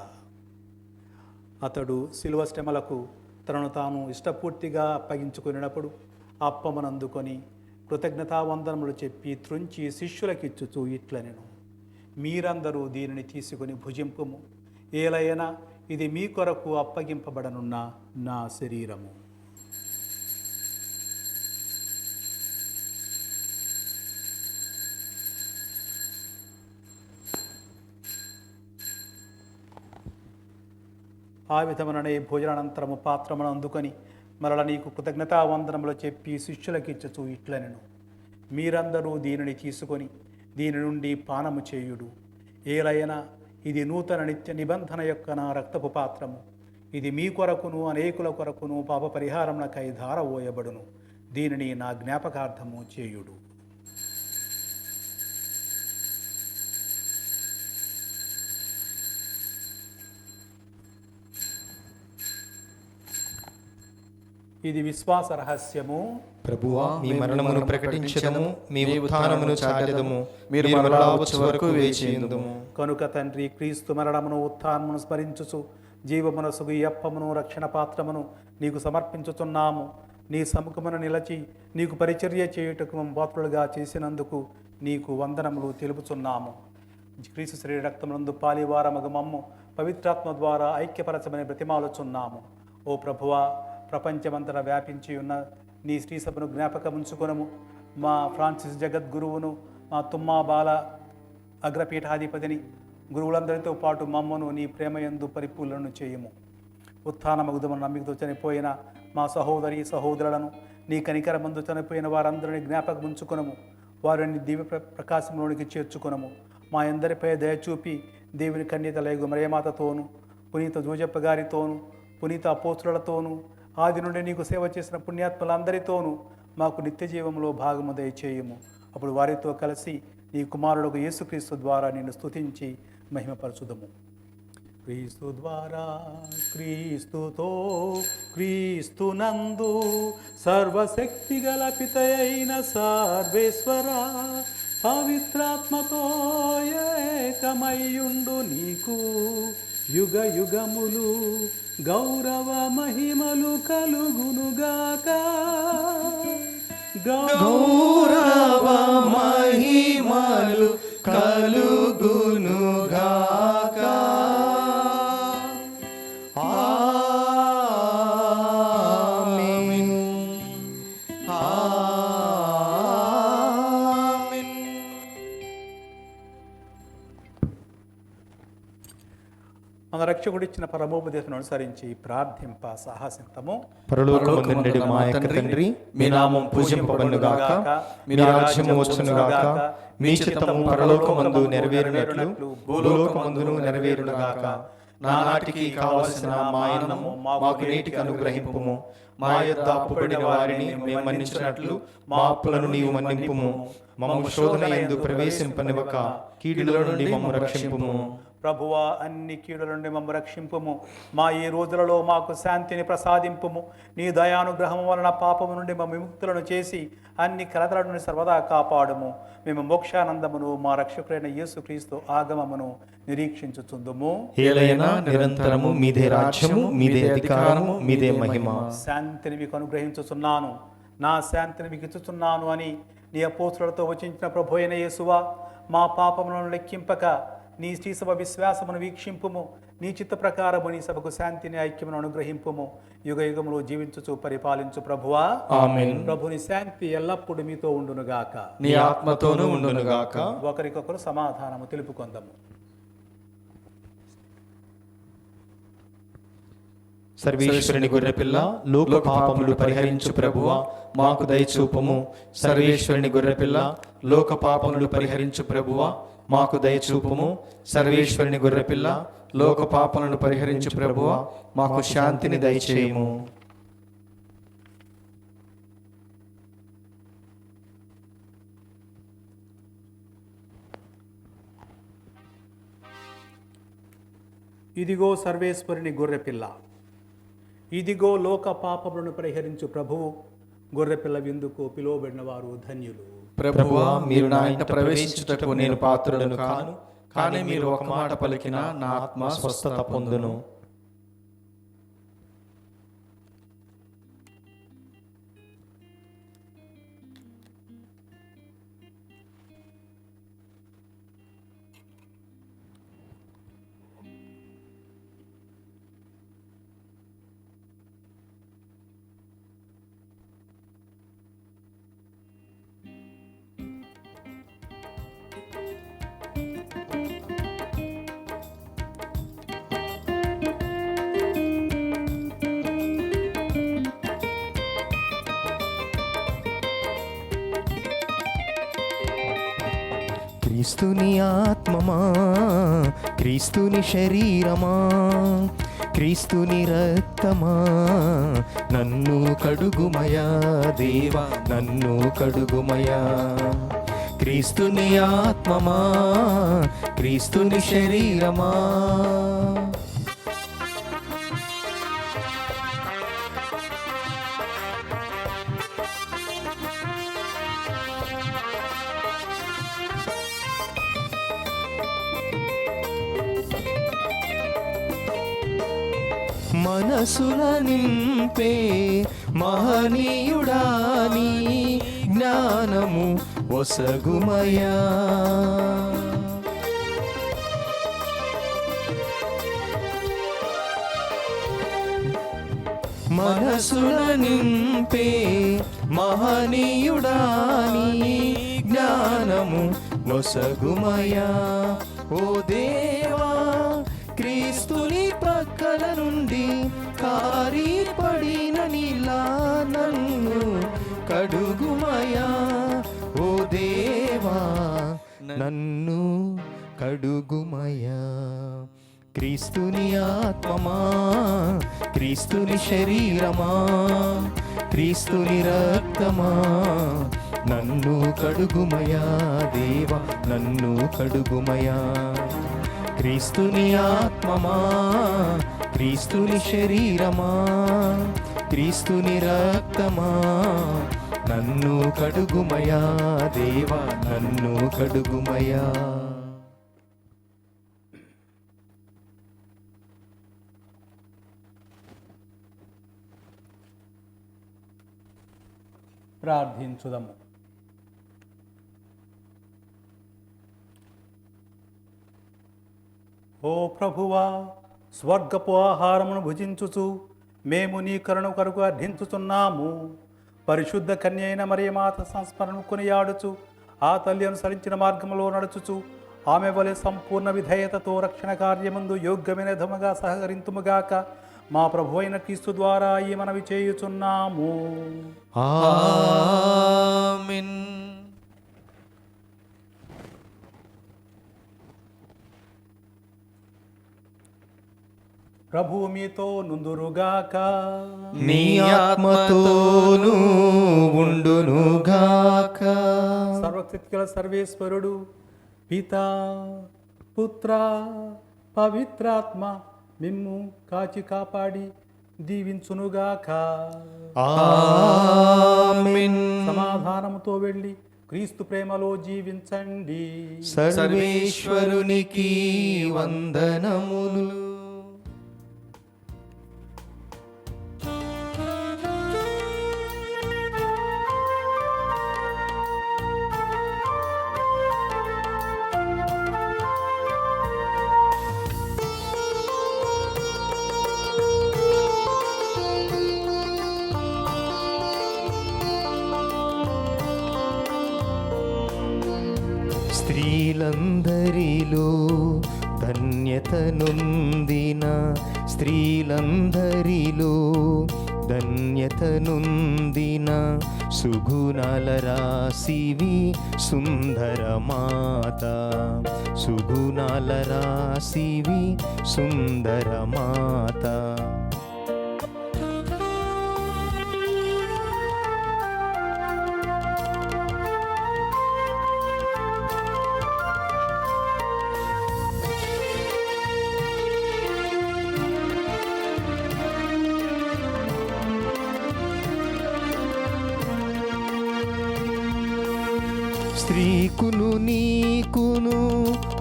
అతడు శిలువ శ్రమలకు తనను తాను ఇష్టపూర్తిగా అప్పగించుకున్నప్పుడు అప్పమనందుకొని కృతజ్ఞతావందనములు చెప్పి త్రుంచి శిష్యులకిచ్చుచూ ఇట్లనెను, మీరందరూ దీనిని తీసుకొని భుజింపుము. ఏలైనా ఇది మీ కొరకు అప్పగింపబడనున్న నా శరీరము. ఆ విధముననే భోజనానంతరము పాత్రమును అందుకొని మరల నీకు కృతజ్ఞతావందనములు చెప్పి శిష్యులకిచ్చుచూ ఇట్లనెను, మీరందరూ దీనిని తీసుకొని దీని నుండి పానము చేయుడు. ఏలైనా ఇది నూతన నిత్య నిబంధన యొక్క నా రక్తపు పాత్రము. ఇది మీ కొరకును అనేకుల కొరకును పాప పరిహారమునకై ధారవోయబడును. దీనిని నా జ్ఞాపకార్థము చేయుడు. ఇది విశ్వాస రహస్యము. ప్రభువా, మీ మరణమును ప్రకటించదము, మీ ఉత్థానమును చాటెదము. మీరు మరలా వచ్చే వరకు వేచియుందుము. కనుక తండ్రి, క్రీస్తు మరణమును ఉత్థానమును స్మరించుచు జీవమునసుగు ఈ అప్పమును రక్షణ పాత్రమును నీకు సమర్పించుచున్నాము. నీ సముఖమును నిలచి నీకు పరిచర్య చేయుటకు పాత్రులుగా చేసినందుకు నీకు వందనములు తెలుపుచున్నాము. క్రీస్తు శరీర రక్తమునందు పాలివారమగు మమ్ము పవిత్రాత్మ ద్వారా ఐక్యపరచమని బ్రతిమాలుచున్నాము. ఓ ప్రభువా, ప్రపంచమంతటా వ్యాపించి ఉన్న నీ శ్రీ సభను జ్ఞాపకముంచుకొనము. మా ఫ్రాన్సిస్ జగద్గురువును, మా తుమ్మా బాల అగ్రపీఠాధిపతిని, గురువులందరితో పాటు మమ్మను నీ ప్రేమయందు పరిపూర్ణను చేయము. ఉత్థానమగుదమని నమ్మికతో చనిపోయిన మా సహోదరి సహోదరులను, నీ కనికరమందు చనిపోయిన వారందరినీ జ్ఞాపకముంచుకొనము. వారిని దివ్య ప్రకాశంలోనికి చేర్చుకొనము. మా అందరిపై దయచూపి దేవుని కన్యతలైగు మరియమాతతోను, పునీత జోజప్ప గారితోను, పునీత అపోస్తులతోనూ, ఆది నుండి నీకు సేవ చేసిన పుణ్యాత్మలందరితోనూ మాకు నిత్య జీవంలో భాగము దయచేయము. అప్పుడు వారితో కలిసి నీ కుమారుడు యేసుక్రీస్తు ద్వారా నిన్ను స్తుతించి మహిమపరచుదము. క్రీస్తు ద్వారా, క్రీస్తుతో, క్రీస్తునందు సర్వశక్తి గల పితయైన సర్వేశ్వర పవిత్రాత్మతో ఏకమయ్యుండు నీకు యుగ యుగములు గౌరవ మహిమలు కలుగునుగాక. గౌరవ మహిమలు కలుగునుగాక. ఆమేన్. ఆమేన్. మన రక్షకుడిచ్చిన పరమోపదేశం అనుసరించి ప్రార్థింప సాహసింతము. పరలోకమందుండెడి మా యొక్క తండ్రి, మీ నామం పూజింపబడునుగాక, మీ రాజ్యము వచ్చునుగాక, మీ చిత్తము పరలోకమందు నెరవేరునట్లు భూలోకమందును నెరవేరునుగాక. నానాటికి కావలసిన మా అన్నము మాకు నేటికి అనుగ్రహింపుము. మా యొద్ద అప్పుపడిన వారిని మేము మన్నించినట్లు మా అప్పులను నీవు మన్నింపుము. మమ్ము శోధన యందు ప్రవేశింపనివ్వక కీడులో నుండి మమ్ము రక్షింపుము. ప్రభువా, అన్ని కీడుల నుండి మమ్మ రక్షింపుము. మా ఈ రోజులలో మాకు శాంతిని ప్రసాదింపుము. నీ దయానుగ్రహం వలన పాపము నుండి మా విముక్తులను చేసి అన్ని కలతల నుండి సర్వదా కాపాడుము. మేము మోక్షానందమును మా రక్షకుడైన యేసుక్రీస్తు ఆగమమును నిరీక్షించుచుందుము. ఏలైనా నిరంతరము మీదే రాజ్యము, మీదే అధికారము, మీదే మహిమ. శాంతిని మీకు అనుగ్రహించుచున్నాను, నా శాంతిని మీకు ఇచ్చుచున్నాను అని నీ అపోస్తులతో వచించిన ప్రభు అయిన యేసువా, మా పాపములను లెక్కింపక నీ శ్రీసభ విశ్వాసమును వీక్షింపుము. నీ చిత్త ప్రకారము నీ సభకు శాంతిని ఐక్యమును అనుగ్రహింపుము. యుగ యుగములు జీవించుచు పరిపాలించు ప్రభువా, ఆమేన్. ప్రభుని శాంతి ఎల్లప్పుడూ మీతో ఉండునుగాక, నీ ఆత్మతోనూ ఉండునుగాక. ఒకరికొకరు సమాధానము తెలుపుకొందము. సర్వేశ్వరుని గొర్రెపిల్ల, లోక పాపములు పరిహరించు ప్రభువా, మాకు దయచూపము. సర్వేశ్వరుని గొర్రెపిల్ల, లోక పాపములు పరిహరించు ప్రభువా, మాకు దయచూపము. సర్వేశ్వరుని గొర్రెపిల్ల, లోక పాపములను పరిహరించు ప్రభువా, మాకు శాంతిని దయచేయము. ఇదిగో సర్వేశ్వరుని గొర్రెపిల్ల, ఇదిగో లోక పాపములను పరిహరించు ప్రభువు. గొర్రెపిల్ల విందుకు పిలువబడిన వారు ధన్యులు. ప్రభువా, మీరు నా ఇంట ప్రవేశించుటకు నేను పాత్రుడను కాను, కానీ మీరు ఒక మాట పలికినా నా ఆత్మ స్వస్థత పొందును. క్రీస్తుని ఆత్మమా, క్రీస్తుని శరీరమా, క్రీస్తుని రక్తమా, నన్ను కడుగుమయా దేవా, నన్ను కడుగుమయా. క్రీస్తుని ఆత్మమా, క్రీస్తుని శరీరమా. మనసుల నింపే మహనీయుడాని జ్ఞానము ఒసగుమయా. మనసుల నింపే మహనీయుడాని జ్ఞానము ఒసగుమయా. ఓ దేవా, క్రీస్తుని ప్రక్కల నుండి కారి పడిన నీలా నన్ను కడుగుమయా. ఓ దేవా, నన్ను కడుగుమయా. క్రీస్తుని ఆత్మమా, క్రీస్తుని శరీరమా, క్రీస్తుని రక్తమా, నన్ను కడుగుమయా దేవా, నన్ను కడుగుమయా. క్రీస్తుని ఆత్మమా, క్రీస్తుని శరీరమా, క్రీస్తుని రక్తమా, నన్ను కడుగుమయా దేవా, నన్ను కడుగుమయా. ప్రార్థించుదము. ఓ ప్రభువా, స్వర్గపు ఆహారమును భుజించుచు మేము నీ కరుణ కొరకు అర్థించుచున్నాము. పరిశుద్ధ కన్య అయిన మరియమాత సంస్మరణను కొనియాడుచు ఆ తల్లి అనుసరించిన మార్గంలో నడుచుచు ఆమె వలె సంపూర్ణ విధేయతతో రక్షణ కార్యమందు యోగ్యమైన విధముగా సహకరింతుముగాక. మా ప్రభు అయిన క్రీస్తు ద్వారా ఈ మనవి చేయుచున్నాము. ఆమేన్. ప్రభువు మీతో నుందురుగాక. నీ ఆత్మతోనూ ఉండునుగాక. సర్వశక్తిగల సర్వేశ్వరుడు పితా, పుత్ర, పవిత్రాత్మ మిమ్ము కాచి కాపాడి దీవించునుగాక. ఆమేన్. సమాధానముతో వెళ్ళి క్రీస్తు ప్రేమలో జీవించండి. సర్వేశ్వరునికి వందనములు. స్త్రీలందరిలో ధన్యత నొందిన, స్త్రీలందరిలో ధన్యత నొందిన, సుగుణాల రాశివి సుందర మాత, సుగుణాల రాశివి సుందర మాత. స్త్రీకును నీకును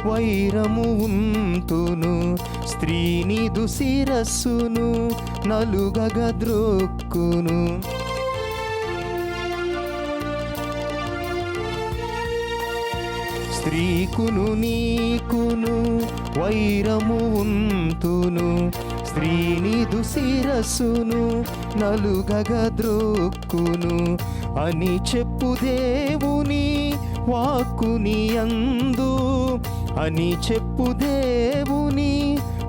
వైరము ఉంతును, స్త్రీని దుశిరస్సును నలుగగ ద్రొక్కును. స్త్రీకును నీకును వైరము ఉంతును, స్త్రీని దుశిరస్సును నలుగగ ద్రొక్కును అని చెప్పు దేవుని వాక్కుని యందు, అని చెప్పు దేవుని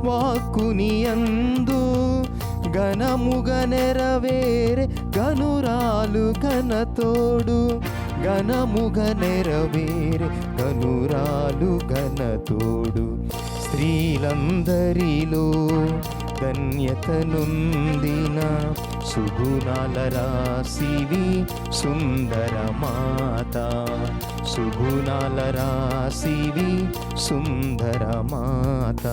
వాక్కుని యందు. ఘనముగ నెరవేరే గనురాలు ఘనతోడు, ఘనముగ నెరవేరే గనురాలు ఘనతోడు. స్త్రీలందరిలో ధన్యత నొందిన, సుగుణాల రాశివి సుందర మాత, సుగుణాల రాశివి సుందర మాత.